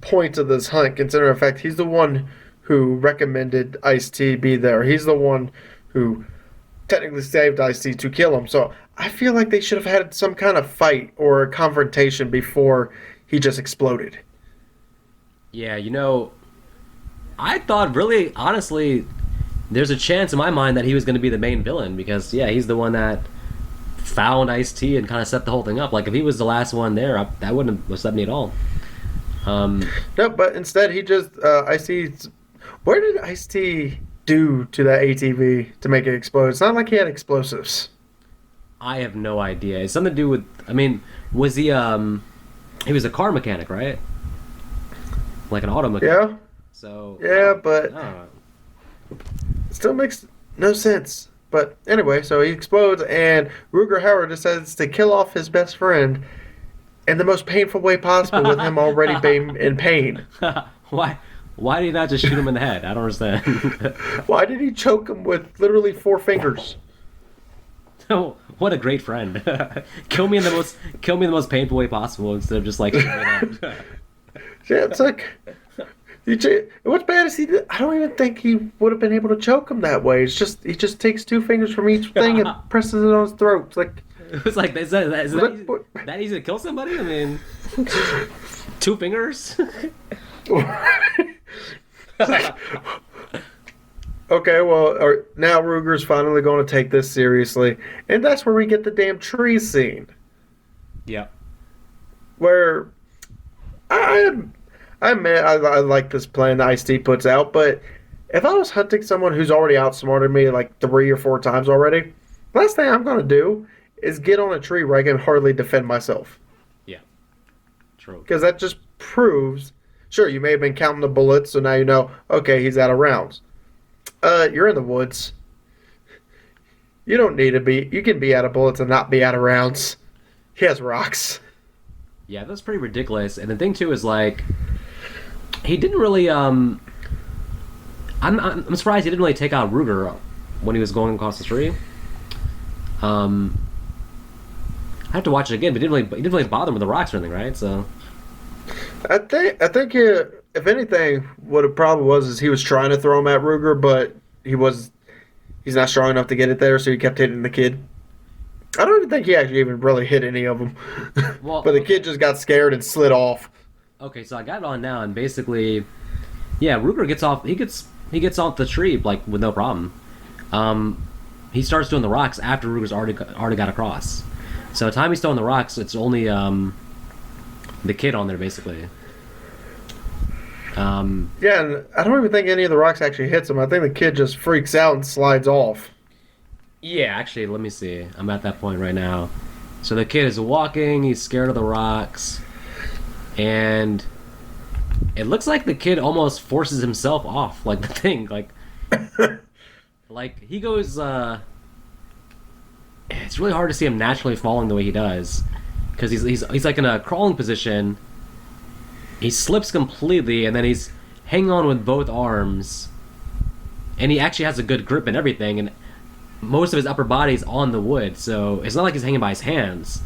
point of this hunt, considering the fact he's the one who recommended Ice-T be there. He's the one who technically saved Ice-T to kill him. So I feel like they should have had some kind of fight or a confrontation before he just exploded.
Yeah, you know, I thought really, honestly, there's a chance in my mind that he was going to be the main villain because, yeah, he's the one that found Ice-T and kind of set the whole thing up. Like, if he was the last one there, that wouldn't have upset me at all.
No, but instead he just, Ice-T, what did Ice-T do to that ATV to make it explode? It's not like he had explosives.
I have no idea. It's something to do with, I mean, was he was a car mechanic, right? Like an auto mechanic.
Yeah.
So.
Yeah, but
Oh.
it still makes no sense. But anyway, so he explodes, and Ruger Hauer decides to kill off his best friend in the most painful way possible, with him already being in pain.
Why did he not just shoot him in the head? I don't understand.
Why did he choke him with literally 4 fingers?
Oh, what a great friend! Kill me in the most painful way possible instead of just like.
Yeah, it's like. What's bad is I don't even think he would have been able to choke him that way. It's just he just takes 2 fingers from each thing and presses it on his throat. It's like.
It's like is that easy to kill somebody? I mean, 2 fingers.
Okay, well, now Ruger's finally going to take this seriously, and that's where we get the damn tree scene.
Yeah.
Where I admit I like this plan that Ice-T puts out, but if I was hunting someone who's already outsmarted me like 3 or 4 times already, last thing I'm going to do is get on a tree where I can hardly defend myself.
Yeah. True.
Because that just proves, sure, you may have been counting the bullets, so now you know, okay, he's out of rounds. You're in the woods. You don't need to be. You can be out of bullets and not be out of rounds. He has rocks.
Yeah, that's pretty ridiculous. And the thing too is like, he didn't really. I'm surprised he didn't really take out Ruger when he was going across the street. I have to watch it again, but he didn't really bother him with the rocks or anything, right? So.
I think if anything, what it probably was is he was trying to throw him at Ruger, but he's not strong enough to get it there, so he kept hitting the kid. I don't even think he actually even really hit any of them.
Well,
but the kid just got scared and slid off.
Okay, so I got it on now, and basically, yeah, Ruger gets off. He gets off the tree like with no problem. He starts doing the rocks after Ruger's already got across. So the time he's throwing the rocks, it's only the kid on there basically.
Yeah, and I don't even think any of the rocks actually hits him. I think the kid just freaks out and slides off.
Yeah, actually, let me see. I'm at that point right now. So the kid is walking. He's scared of the rocks, and it looks like the kid almost forces himself off, like the thing, like he goes. It's really hard to see him naturally falling the way he does, because he's like in a crawling position. He slips completely, and then he's hanging on with both arms, and he actually has a good grip and everything, and most of his upper body's on the wood, so it's not like he's hanging by his hands.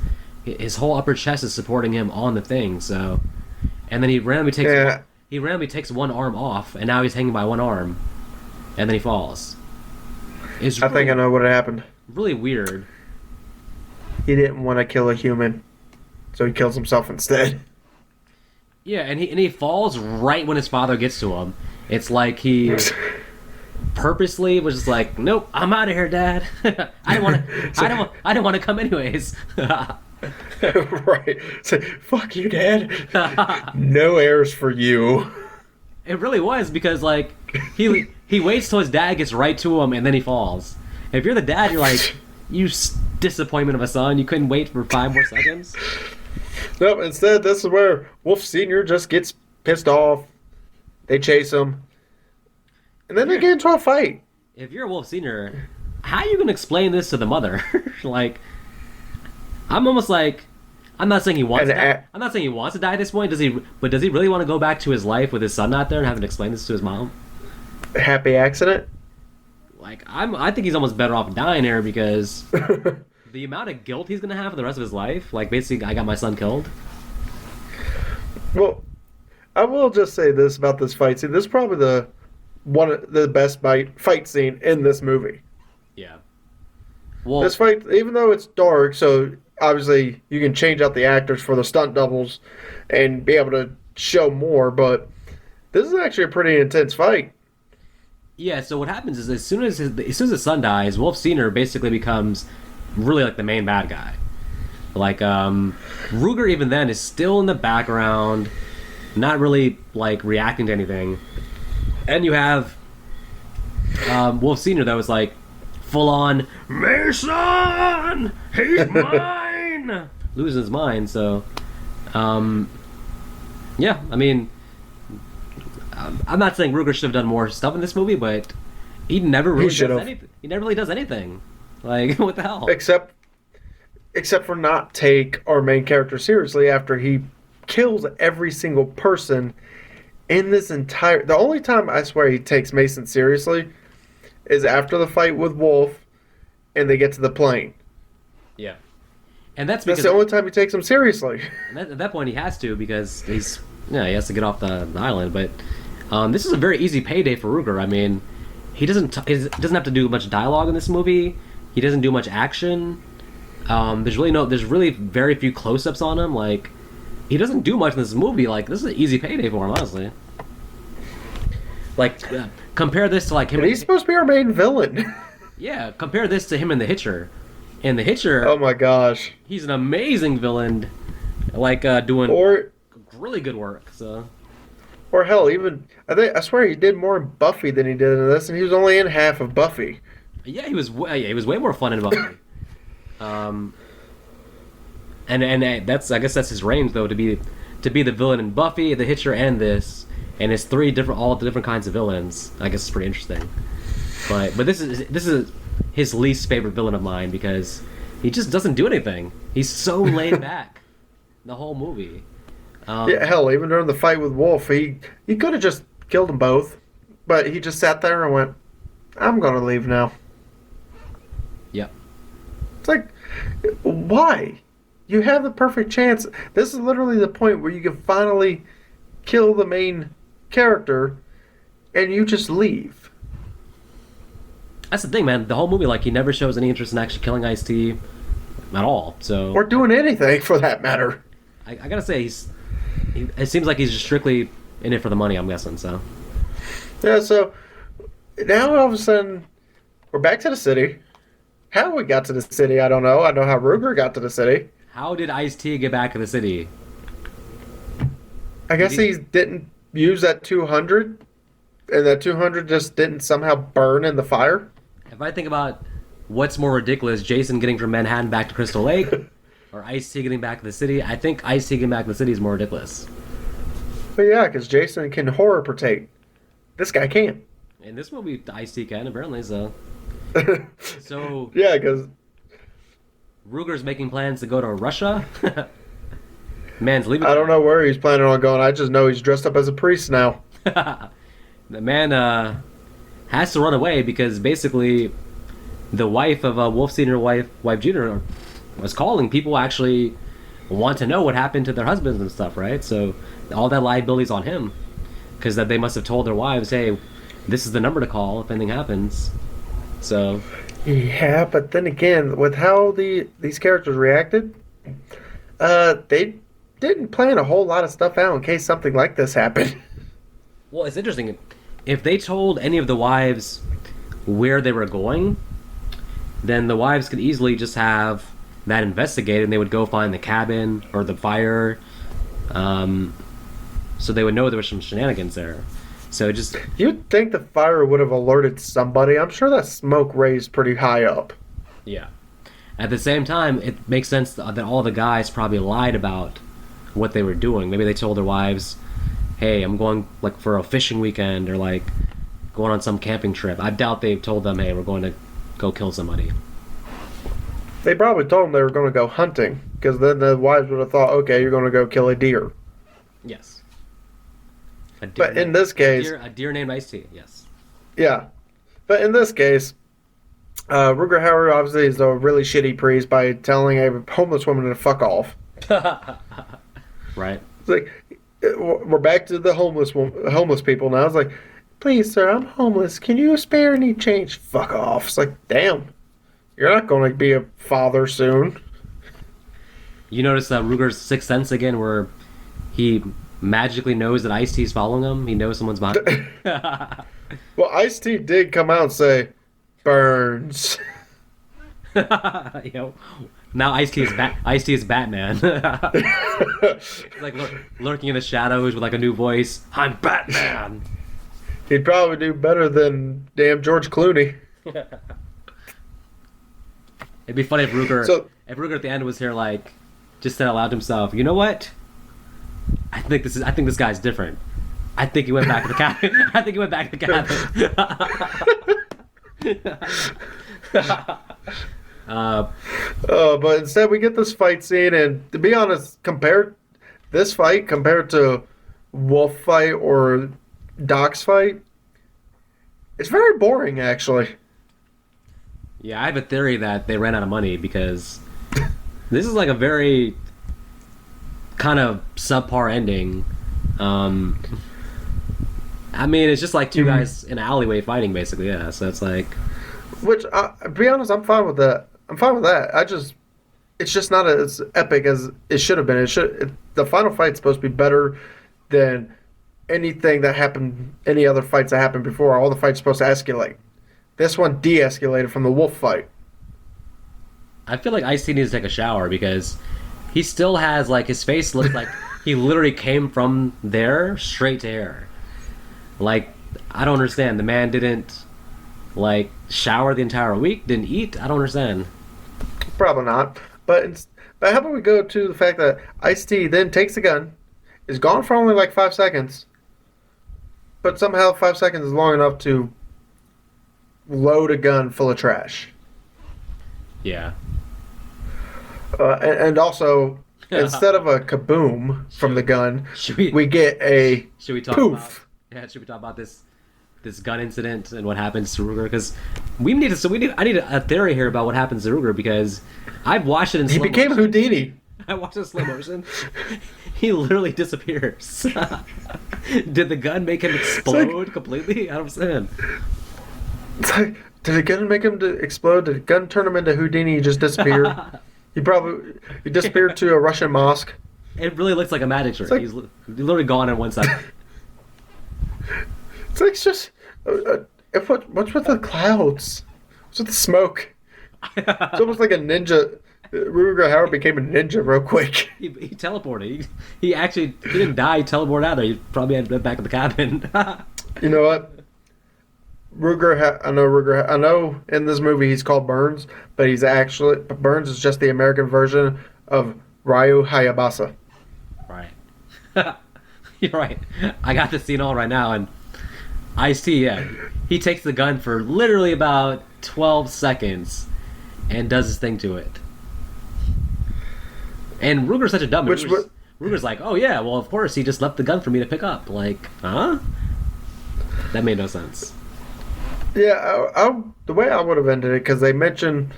His whole upper chest is supporting him on the thing, so. And then he randomly takes one arm off, and now he's hanging by one arm, and then he falls. I
think I know what happened.
Really weird.
He didn't want to kill a human, so he kills himself instead.
Yeah, and he falls right when his father gets to him. It's like he purposely was just like, "Nope, I'm out of here, Dad. I didn't want to come anyways."
Right. So, fuck you, Dad. No heirs for you.
It really was because like he he waits till his dad gets right to him and then he falls. If you're the dad, you're like, disappointment of a son. You couldn't wait for 5 more seconds.
Nope. Instead, this is where Wolf Senior just gets pissed off. They chase him, and then they get into a fight.
If you're a Wolf Senior, how are you gonna explain this to the mother? Like, I'm almost like, I'm not saying he wants. I'm not saying he wants to die at this point. Does he? But does he really want to go back to his life with his son not there and having to explain this to his mom?
Happy accident.
Like, I think he's almost better off dying here because the amount of guilt he's gonna have for the rest of his life. Like, basically, I got my son killed.
Well, I will just say this about this fight scene. This is probably one of the best fight scene in this movie.
Yeah. Well,
this fight, even though it's dark, so obviously you can change out the actors for the stunt doubles and be able to show more, but this is actually a pretty intense fight.
Yeah, so what happens is as soon as his son dies, Wolf Senior basically becomes really like the main bad guy. Like, Ruger even then is still in the background, not really like reacting to anything. And you have Wolf Senior that was like full on Mason, he's mine, losing his mind. So, yeah, I mean, I'm not saying Ruger should have done more stuff in this movie, but he never really does anything. He never really does anything. Like, what the hell?
Except for not take our main character seriously after he kills every single person in this entire... The only time I swear he takes Mason seriously is after the fight with Wolf and they get to the plane.
Yeah. And that's because...
That's the only time he takes him seriously.
At that point he has to because he has to get off the island, but this is a very easy payday for Ruger. I mean, he doesn't have to do much dialogue in this movie. He doesn't do much action. There's really very few close-ups on him. Like, he doesn't do much in this movie. Like, this is an easy payday for him, honestly. Like, compare this to like him.
And he's supposed to be our main villain.
Yeah, compare this to him in The Hitcher. In The Hitcher,
oh my gosh,
he's an amazing villain. Like doing really good work. So,
or hell, even I swear he did more in Buffy than he did in this, and he was only in half of Buffy.
Yeah, he was way more fun in Buffy. And that's, I guess that's his range though, to be the villain in Buffy, The Hitcher, and this, and it's all different kinds of villains. I guess it's pretty interesting. But this is his least favorite villain of mine because he just doesn't do anything. He's so laid back the whole movie.
Yeah, hell, even during the fight with Wolf, he could have just killed them both, but he just sat there and went, "I'm gonna leave now."
Yep.
It's like, why? You have the perfect chance. This is literally the point where you can finally kill the main character, and you just leave.
That's the thing, man. The whole movie, like, he never shows any interest in actually killing Ice-T at all. So,
or doing anything for that matter.
I gotta say, it seems like he's just strictly in it for the money, I'm guessing. So,
yeah. So now all of a sudden, we're back to the city. How we got to the city, I don't know. I know how Ruger got to the city.
How did Ice-T get back to the city?
I guess he didn't use that 200, and that 200 just didn't somehow burn in the fire.
If I think about what's more ridiculous, Jason getting from Manhattan back to Crystal Lake, or Ice-T getting back to the city, I think Ice-T getting back to the city is more ridiculous.
But yeah, because Jason can horror portray. This guy can't.
In this movie, Ice-T can, apparently, so... So...
Yeah, because...
Ruger's making plans to go to Russia? Man's leaving...
I don't know where he's planning on going. I just know he's dressed up as a priest now.
The man has to run away because basically the wife of Wolf Senior, wife Jr. was calling. People actually want to know what happened to their husbands and stuff, right? So all that liability's on him because that they must have told their wives, hey, this is the number to call if anything happens. So...
Yeah, but then again, with how these characters reacted, they didn't plan a whole lot of stuff out in case something like this happened.
Well, it's interesting. If they told any of the wives where they were going, then the wives could easily just have that investigated, and they would go find the cabin or the fire, so they would know there was some shenanigans there. So just
You'd think the fire would have alerted somebody. I'm sure that smoke raised pretty high up.
yeah. At the same time, it makes sense that all the guys probably lied about what they were doing. Maybe they told their wives, "Hey, I'm going like for a fishing weekend or like going on some camping trip." I doubt they've told them, "Hey, we're going to go kill somebody."
They probably told them they were going to go hunting, because then the wives would have thought, okay, you're going to go kill a deer.
Yes.
But in this case,
a deer named Ice-T. Yes.
yeah. But in this case, Rutger Hauer obviously is a really shitty priest by telling a homeless woman to fuck off.
Right.
It's like, we're back to the homeless people now. It's like, please, sir, I'm homeless. Can you spare any change? Fuck off. It's like, damn. You're not going to be a father soon.
You notice Ruger's sixth sense again, where he magically knows that Ice-T's following him. He knows someone's behind him.
Well, Ice-T did come out and say, Burns.
You know, now Ice-T is Batman. Like lurking in the shadows with like a new voice. I'm Batman.
He'd probably do better than damn George Clooney.
It'd be funny if Ruger at the end was here like just said aloud to himself, "You know what? I think this guy's different. I think he went back to the cabin. I think he went back to the cabin."
But instead we get this fight scene, and to be honest, compared to Wolf fight or Doc's fight, it's very boring actually.
Yeah, I have a theory that they ran out of money because this is like a very kind of subpar ending. I mean, it's just like two guys in an alleyway fighting, basically. Yeah, so it's like,
which, to be honest, I'm fine with that. It's just not as epic as it should have been. The final fight's supposed to be better than anything that happened, any other fights that happened before. All the fights supposed to escalate. This one de-escalated from the wolf fight.
I feel like Ice-T needs to take a shower because he still has like his face looks like he literally came from there straight to here. Like, I don't understand. The man didn't like shower the entire week, didn't eat. I don't understand.
Probably not. But how about we go to the fact that Ice-T then takes the gun, is gone for only like 5 seconds, but somehow 5 seconds is long enough to load a gun full of trash.
Yeah.
And also, instead of a kaboom from the gun, we get a poof.
Should we talk about this gun incident and what happens to Ruger? Because I need a theory here about what happens to Ruger because I've watched it in slow motion.
He became Houdini.
I watched it in slow motion. He literally disappears. Did the gun make him explode completely? I don't understand.
It's like, did the gun make him explode? Did the gun turn him into Houdini? He just disappeared. He disappeared to a Russian mosque.
It really looks like a magic trick.
Like,
he's literally gone on one side.
It's just what's with the clouds? What's with the smoke? It's almost like a ninja. Rutger Hauer became a ninja real quick.
He teleported. He didn't die. He teleported out there. He probably had to get back in the cabin.
You know what? I know in this movie he's called Burns, but Burns is just the American version of Ryu Hayabusa.
Right. You're right. I got the scene on right now, and Ice-T, yeah, he takes the gun for literally about 12 seconds and does his thing to it. And Ruger's such a dumb. Ruger's like, oh yeah, well of course he just left the gun for me to pick up. Like, huh? That made no sense.
Yeah, the way I would have ended it, because they mentioned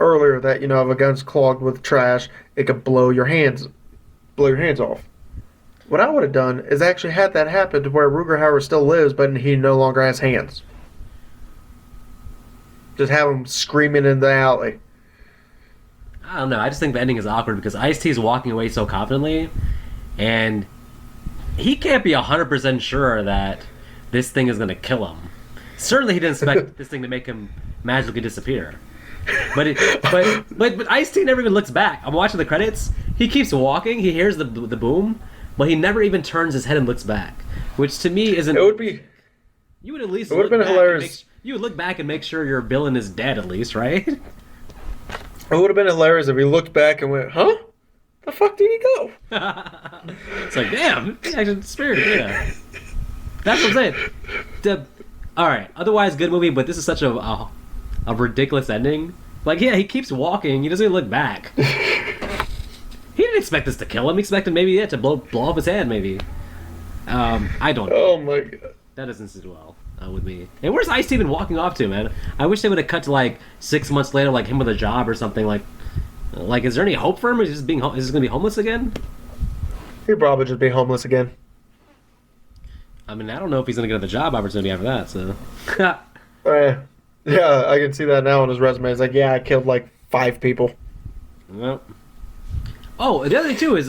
earlier that, if a gun's clogged with trash, it could blow your hands off. What I would have done is actually had that happen to where Rutger Hauer still lives, but he no longer has hands. Just have him screaming in the alley.
I don't know. I just think the ending is awkward because Ice-T is walking away so confidently, and he can't be 100% sure that this thing is going to kill him. Certainly, he didn't expect this thing to make him magically disappear. But Ice-T never even looks back. I'm watching the credits. He keeps walking. He hears the boom, but he never even turns his head and looks back. which to me isn't.
It would be.
You would at least
It would
look
have been
back
hilarious.
you would look back and make sure your villain is dead at least, right?
It would have been hilarious if he looked back and went, "Huh? The fuck did he go?"
It's like, damn, he actually disappeared. Yeah, that's what I'm saying. All right, otherwise good movie, but this is such a ridiculous ending. Like, yeah, he keeps walking. He doesn't even look back. He didn't expect this to kill him. He expected maybe to blow off his hand, maybe. I don't know.
Oh my god.
That doesn't sit well with me. And where's Ice-T been walking off to, man? I wish they would have cut to, like, 6 months later, like, him with a job or something. Like, is there any hope for him? Is he just is he going to be homeless again?
He'd probably just be homeless again.
I mean, I don't know if he's going to get the job opportunity after that, so...
Yeah, I can see that now on his resume. It's like, yeah, I killed, like, 5 people.
Well... Oh, the other thing, too, is,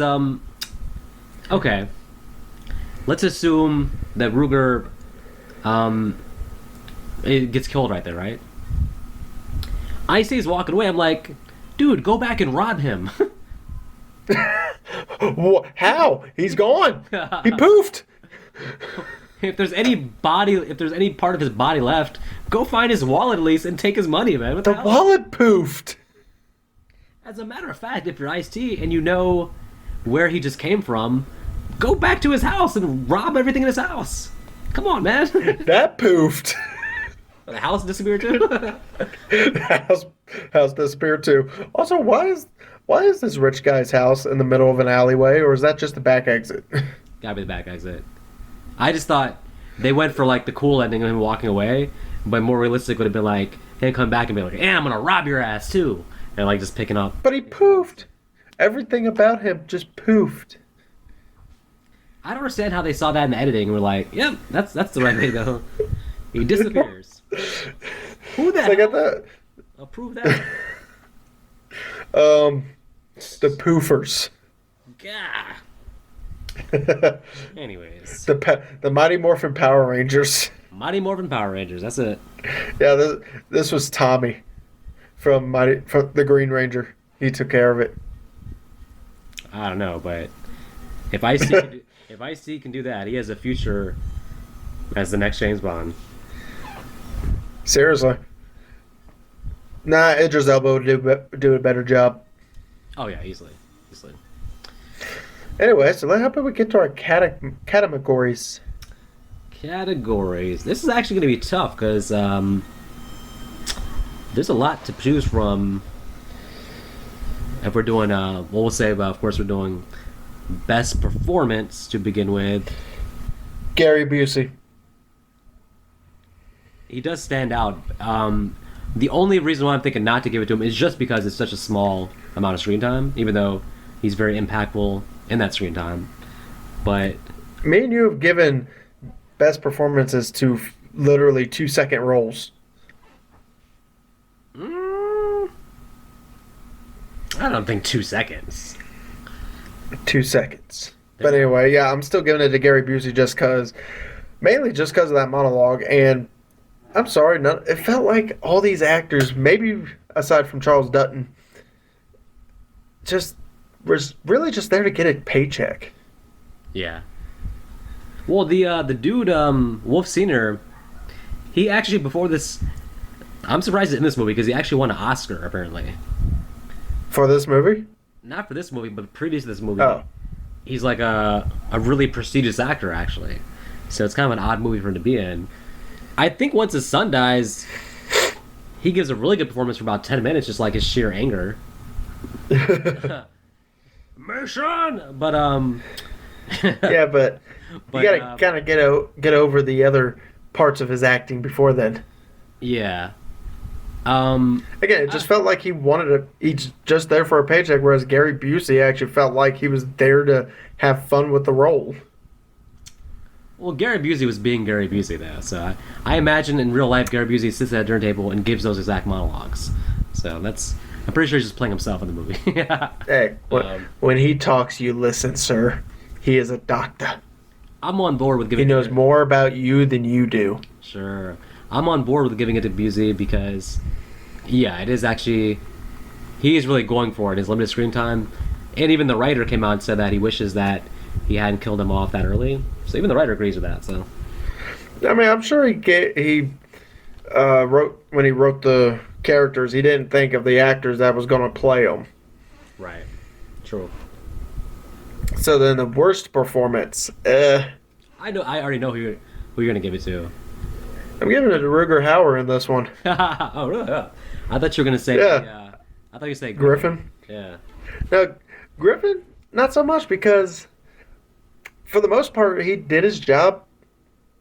okay. Let's assume that Ruger, it gets killed right there, right? Ice-T's walking away. I'm like, dude, go back and rob him.
How? He's gone. He poofed.
If there's any part of his body left, go find his wallet at least and take his money, man. What the hell?
Wallet poofed.
As a matter of fact, if you're Ice-T and you know where he just came from, go back to his house and rob everything in his house. Come on, man.
That poofed.
The house disappeared too.
House disappeared too. Also, why is this rich guy's house in the middle of an alleyway, or is that just the back exit?
Gotta be the back exit. I just thought they went for like the cool ending of him walking away, but more realistic would have been like him come back and be like, "Yeah, I'm gonna rob your ass too," and like just picking up.
But he poofed. Everything about him just poofed.
I don't understand how they saw that in the editing and were like, "Yep, that's the right way though." He disappears. Who the
I got
hell
that.
approved that?
The poofers.
Gah. Anyways,
The Mighty Morphin Power Rangers.
Mighty Morphin Power Rangers. That's it.
Yeah, this was Tommy from the Green Ranger. He took care of it.
I don't know, but if Ice-T can do that, he has a future as the next James Bond.
Seriously. Nah, Idris Elba would do a better job.
Oh yeah, easily.
Anyway, so how about we get to our categories?
Categories. This is actually going to be tough because there's a lot to choose from. If we're doing, we'll say, of course, we're doing best performance to begin with.
Garey Busey.
He does stand out. The only reason why I'm thinking not to give it to him is just because it's such a small amount of screen time, even though he's very impactful in that screen time. But
Me and you have given best performances to literally 2-second roles.
I don't think 2 seconds.
2 seconds. But anyway, yeah, I'm still giving it to Garey Busey mainly just because of that monologue. And I'm sorry, it felt like all these actors, maybe aside from Charles Dutton, just was really just there to get a paycheck.
Yeah. Well, the dude, Wolf Senior, he actually before this, I'm surprised he's in this movie because he actually won an Oscar apparently.
For this movie?
Not for this movie, but previous to this movie.
Oh.
He's like a really prestigious actor actually, so it's kind of an odd movie for him to be in. I think once his son dies, he gives a really good performance for about 10 minutes, just like his sheer anger. My son! But
Yeah, but you gotta kind of get over the other parts of his acting before then.
Yeah.
Again, it just felt like he's just there for a paycheck, whereas Garey Busey actually felt like he was there to have fun with the role.
Well, Garey Busey was being Garey Busey, though. So I imagine in real life, Garey Busey sits at a dinner table and gives those exact monologues. So I'm pretty sure he's just playing himself in the movie.
Hey, when he talks, you listen, sir. He is a doctor.
I'm on board with giving.
He knows more about you than you do.
Sure, I'm on board with giving it to Busey because, yeah, it is actually. He is really going for it. His limited screen time, and even the writer came out and said that he wishes that he hadn't killed him off that early. So even the writer agrees with that. So
I mean, I'm sure wrote when he wrote the characters, he didn't think of the actors that was going to play them.
right, true.
So then the worst performance,
I know. I already know who you're gonna give it to.
I'm giving it to Rutger Hauer in this one.
Oh really? Yeah. I thought you were gonna say.
Yeah.
I thought you said
Griffin.
Yeah.
Now, Griffin, not so much because for the most part he did his job.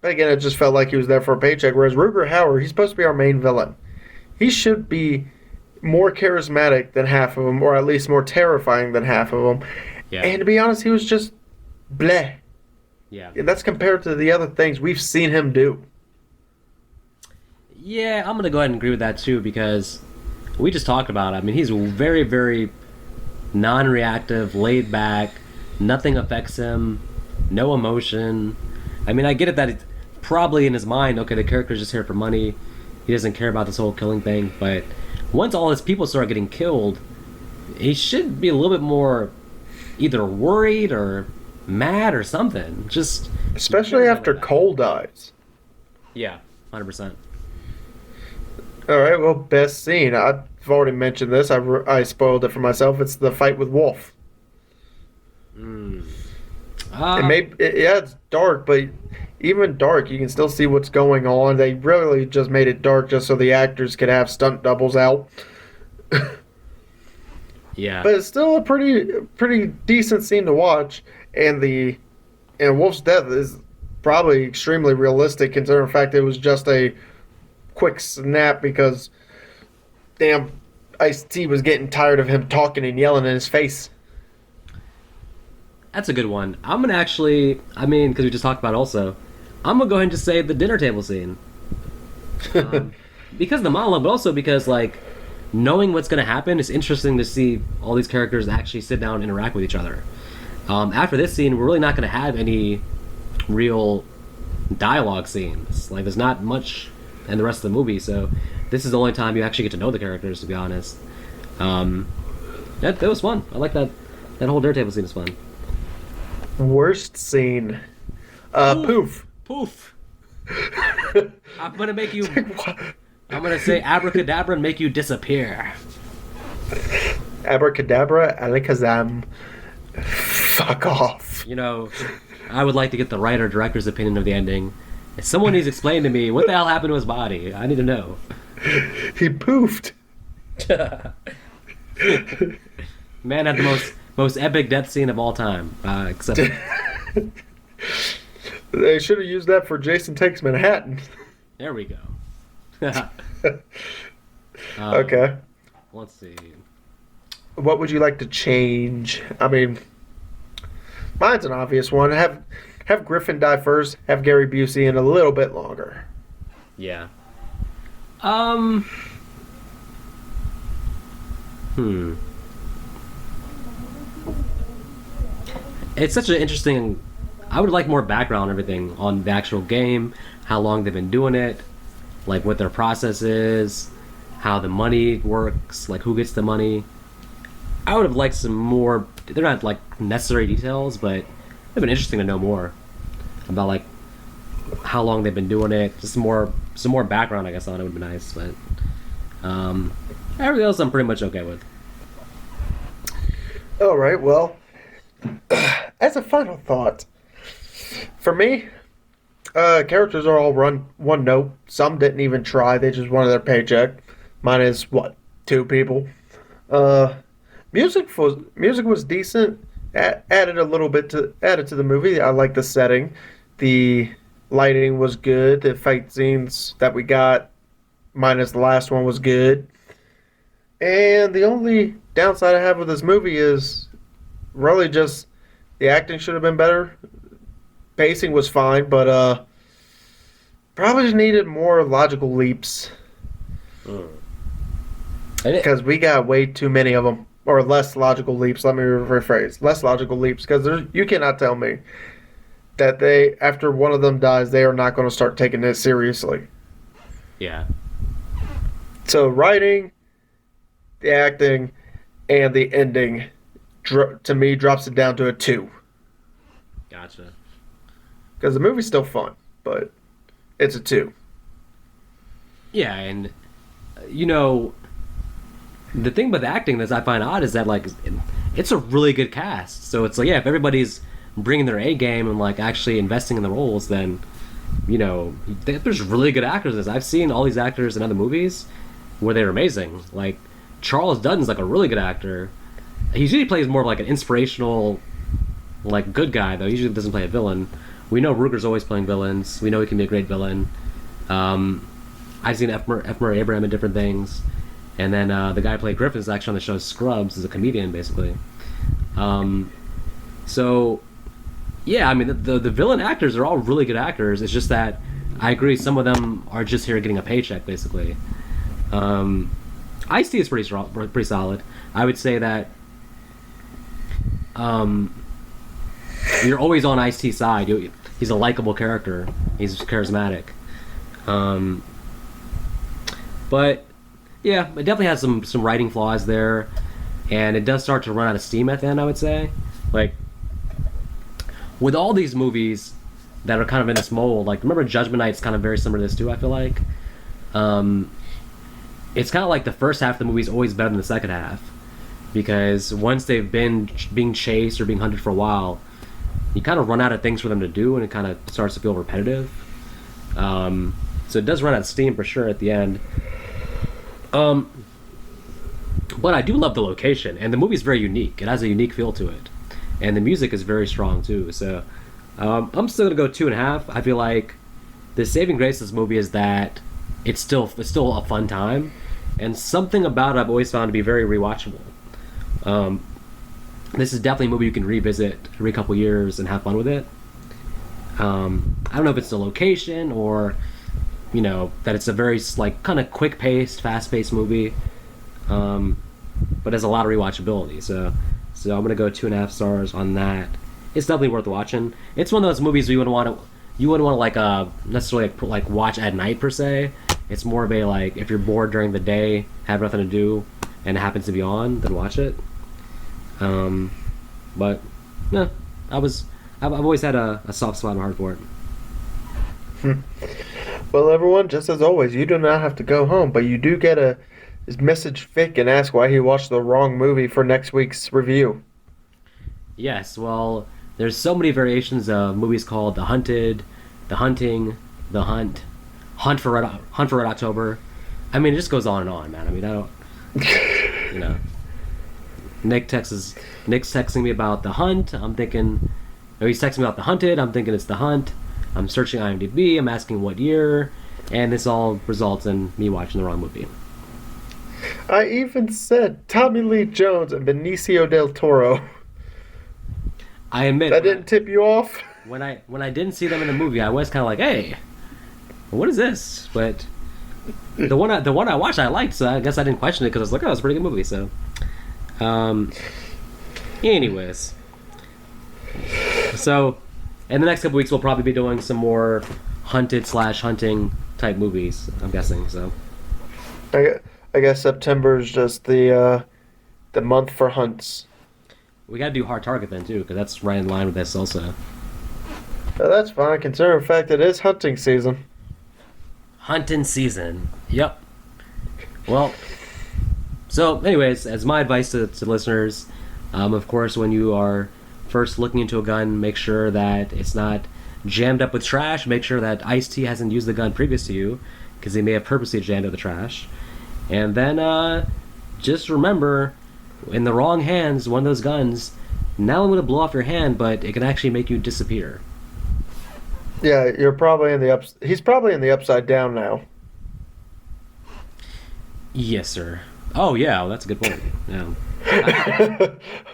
Again, it just felt like he was there for a paycheck. Whereas Rutger Hauer, he's supposed to be our main villain. He should be more charismatic than half of them, or at least more terrifying than half of them.
Yeah.
And to be honest, he was just bleh.
Yeah.
And that's compared to the other things we've seen him do.
Yeah, I'm gonna go ahead and agree with that too because we just talked about it. I mean, he's very, very non-reactive, laid back. Nothing affects him. No emotion. I mean, I get it that it's probably in his mind, okay, the character's just here for money. He doesn't care about this whole killing thing. But once all his people start getting killed, he should be a little bit more either worried or mad or something. Just
Especially after Cole dies.
yeah, 100%.
All right, well, best scene. I've already mentioned this. I spoiled it for myself. It's the fight with Wolf. Yeah, it's dark, but even dark, you can still see what's going on. They really just made it dark just so the actors could have stunt doubles out.
Yeah.
But it's still a pretty decent scene to watch, and Wolf's death is probably extremely realistic considering the fact it was just a quick snap because damn Ice-T was getting tired of him talking and yelling in his face.
That's a good one. I'm gonna actually, I mean, because we just talked about it also, I'm gonna go ahead and just say the dinner table scene. Because of the monologue, but also because, like, knowing what's gonna happen, it's interesting to see all these characters actually sit down and interact with each other. After this scene, we're really not gonna have any real dialogue scenes. Like, there's not much in the rest of the movie, so this is the only time you actually get to know the characters, to be honest. That was fun. I like that. That whole dinner table scene is fun.
Worst scene. Poof.
Poof. I'm gonna make you. I'm gonna say abracadabra and make you disappear.
Abracadabra, alakazam. Fuck off.
You know, I would like to get the writer director's opinion of the ending. If someone needs to explain to me what the hell happened to his body, I need to know.
He poofed.
Man had the most epic death scene of all time. Except
they should have used that for Jason Takes Manhattan.
there we go.
Okay.
Let's see.
What would you like to change? I mean, mine's an obvious one. Have Griffin die first. Have Garey Busey in a little bit longer.
Yeah. It's such an interesting. I would like more background and everything on the actual game, how long they've been doing it, like what their process is, how the money works, like who gets the money. I would have liked some more. They're not like necessary details, but it'd been interesting to know more about like how long they've been doing it. Just some more background, I guess, on it would be nice. But everything else, I'm pretty much okay with.
All right. Well, as a final thought, for me, characters are all run one note. Some didn't even try; they just wanted their paycheck. Mine is what, 2 people. Music was decent. Added to the movie. I like the setting. The lighting was good. The fight scenes that we got, minus the last one, was good. And the only downside I have with this movie is really just the acting should have been better. Pacing was fine, but probably just needed more logical leaps. Because we got way too many of them. Or less logical leaps, let me rephrase. Less logical leaps, because you cannot tell me that after one of them dies, they are not going to start taking this seriously.
Yeah.
So writing, the acting, and the ending, to me, drops it down to a 2.
Gotcha.
because the movie's still fun, but it's a two.
Yeah, and you know, the thing about the acting that I find odd is that like it's a really good cast. So it's like yeah, if everybody's bringing their A game and like actually investing in the roles, then there's really good actors in this. I've seen all these actors in other movies where they're amazing. Like Charles Dutton's like a really good actor. He usually plays more of like an inspirational, like good guy though. He usually doesn't play a villain. We know Ruger's always playing villains. We know he can be a great villain. I've seen F. Murray Abraham in different things, and then the guy who played Griffin is actually on the show Scrubs as a comedian, basically. So, yeah, I mean the villain actors are all really good actors. It's just that I agree some of them are just here getting a paycheck, basically. Ice-T is pretty solid. I would say that you're always on Ice-T's side. He's a likable character. He's charismatic. But yeah, it definitely has some writing flaws there, and it does start to run out of steam at the end. I would say, like with all these movies that are kind of in this mold. Like remember Judgment Night's kind of very similar to this too. I feel like it's kind of like the first half of the movie is always better than the second half because once they've been being chased or being hunted for a while, you kind of run out of things for them to do, and it kind of starts to feel repetitive. So it does run out of steam for sure at the end. But I do love the location, and the movie's very unique. It has a unique feel to it, and the music is very strong too. So I'm still gonna go 2.5. I feel like the saving grace of this movie is that it's still a fun time, and something about it I've always found to be very rewatchable. This is definitely a movie you can revisit every couple years and have fun with it. I don't know if it's the location or that it's a very like kind of quick-paced, fast-paced movie, but there's a lot of rewatchability. So I'm gonna go 2.5 stars on that. It's definitely worth watching. It's one of those movies you wouldn't want to like necessarily like watch at night per se. It's more of a like if you're bored during the day, have nothing to do, and it happens to be on, then watch it. But yeah, I've always had a soft spot in my heart for it.
Well, everyone, just as always, you do not have to go home, but you do get a message Vic and ask why he watched the wrong movie for next week's review.
Yes, well, there's so many variations of movies called The Hunted, The Hunting, The Hunt, Hunt for Red October. I mean, it just goes on and on, man. I mean, I don't, Nick's texting me about The Hunt. I'm thinking, he's texting me about The Hunted. I'm thinking it's The Hunt. I'm searching IMDb. I'm asking what year, and this all results in me watching the wrong movie.
I even said Tommy Lee Jones and Benicio del Toro.
I admit
that didn't tip you off.
When I didn't see them in the movie, I was kind of like, "Hey, what is this?" But the one I watched, I liked, so I guess I didn't question it because I was like, "Oh, it's a pretty good movie." So, anyways, so in the next couple weeks, we'll probably be doing some more hunting type movies. I'm guessing so.
I guess September is just the month for hunts.
We gotta do Hard Target then too, because that's right in line with this also.
That's fine, considering the fact it is hunting season.
Hunting season. Yep. Well, so anyways, as my advice to listeners, of course, when you are first looking into a gun, make sure that it's not jammed up with trash. Make sure that Ice-T hasn't used the gun previous to you, because he may have purposely jammed up the trash. And then just remember, in the wrong hands, one of those guns, not only will it blow off your hand, but it can actually make you disappear.
Yeah, you're probably in the he's probably in the upside down now.
Yes, sir. Oh, yeah, well, that's a good point. Yeah.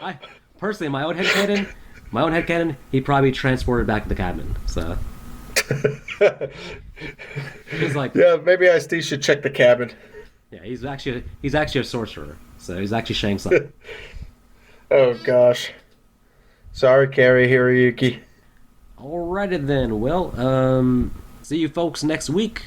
I personally, in my own headcanon, he probably transported back to the cabin. So he's like,
yeah, maybe Ice-T should check the cabin.
Yeah, he's actually a sorcerer. So he's actually Shang Tsung.
Oh gosh. Sorry, Carrie Hiroyuki.
Alrighty then. Well, see you folks next week.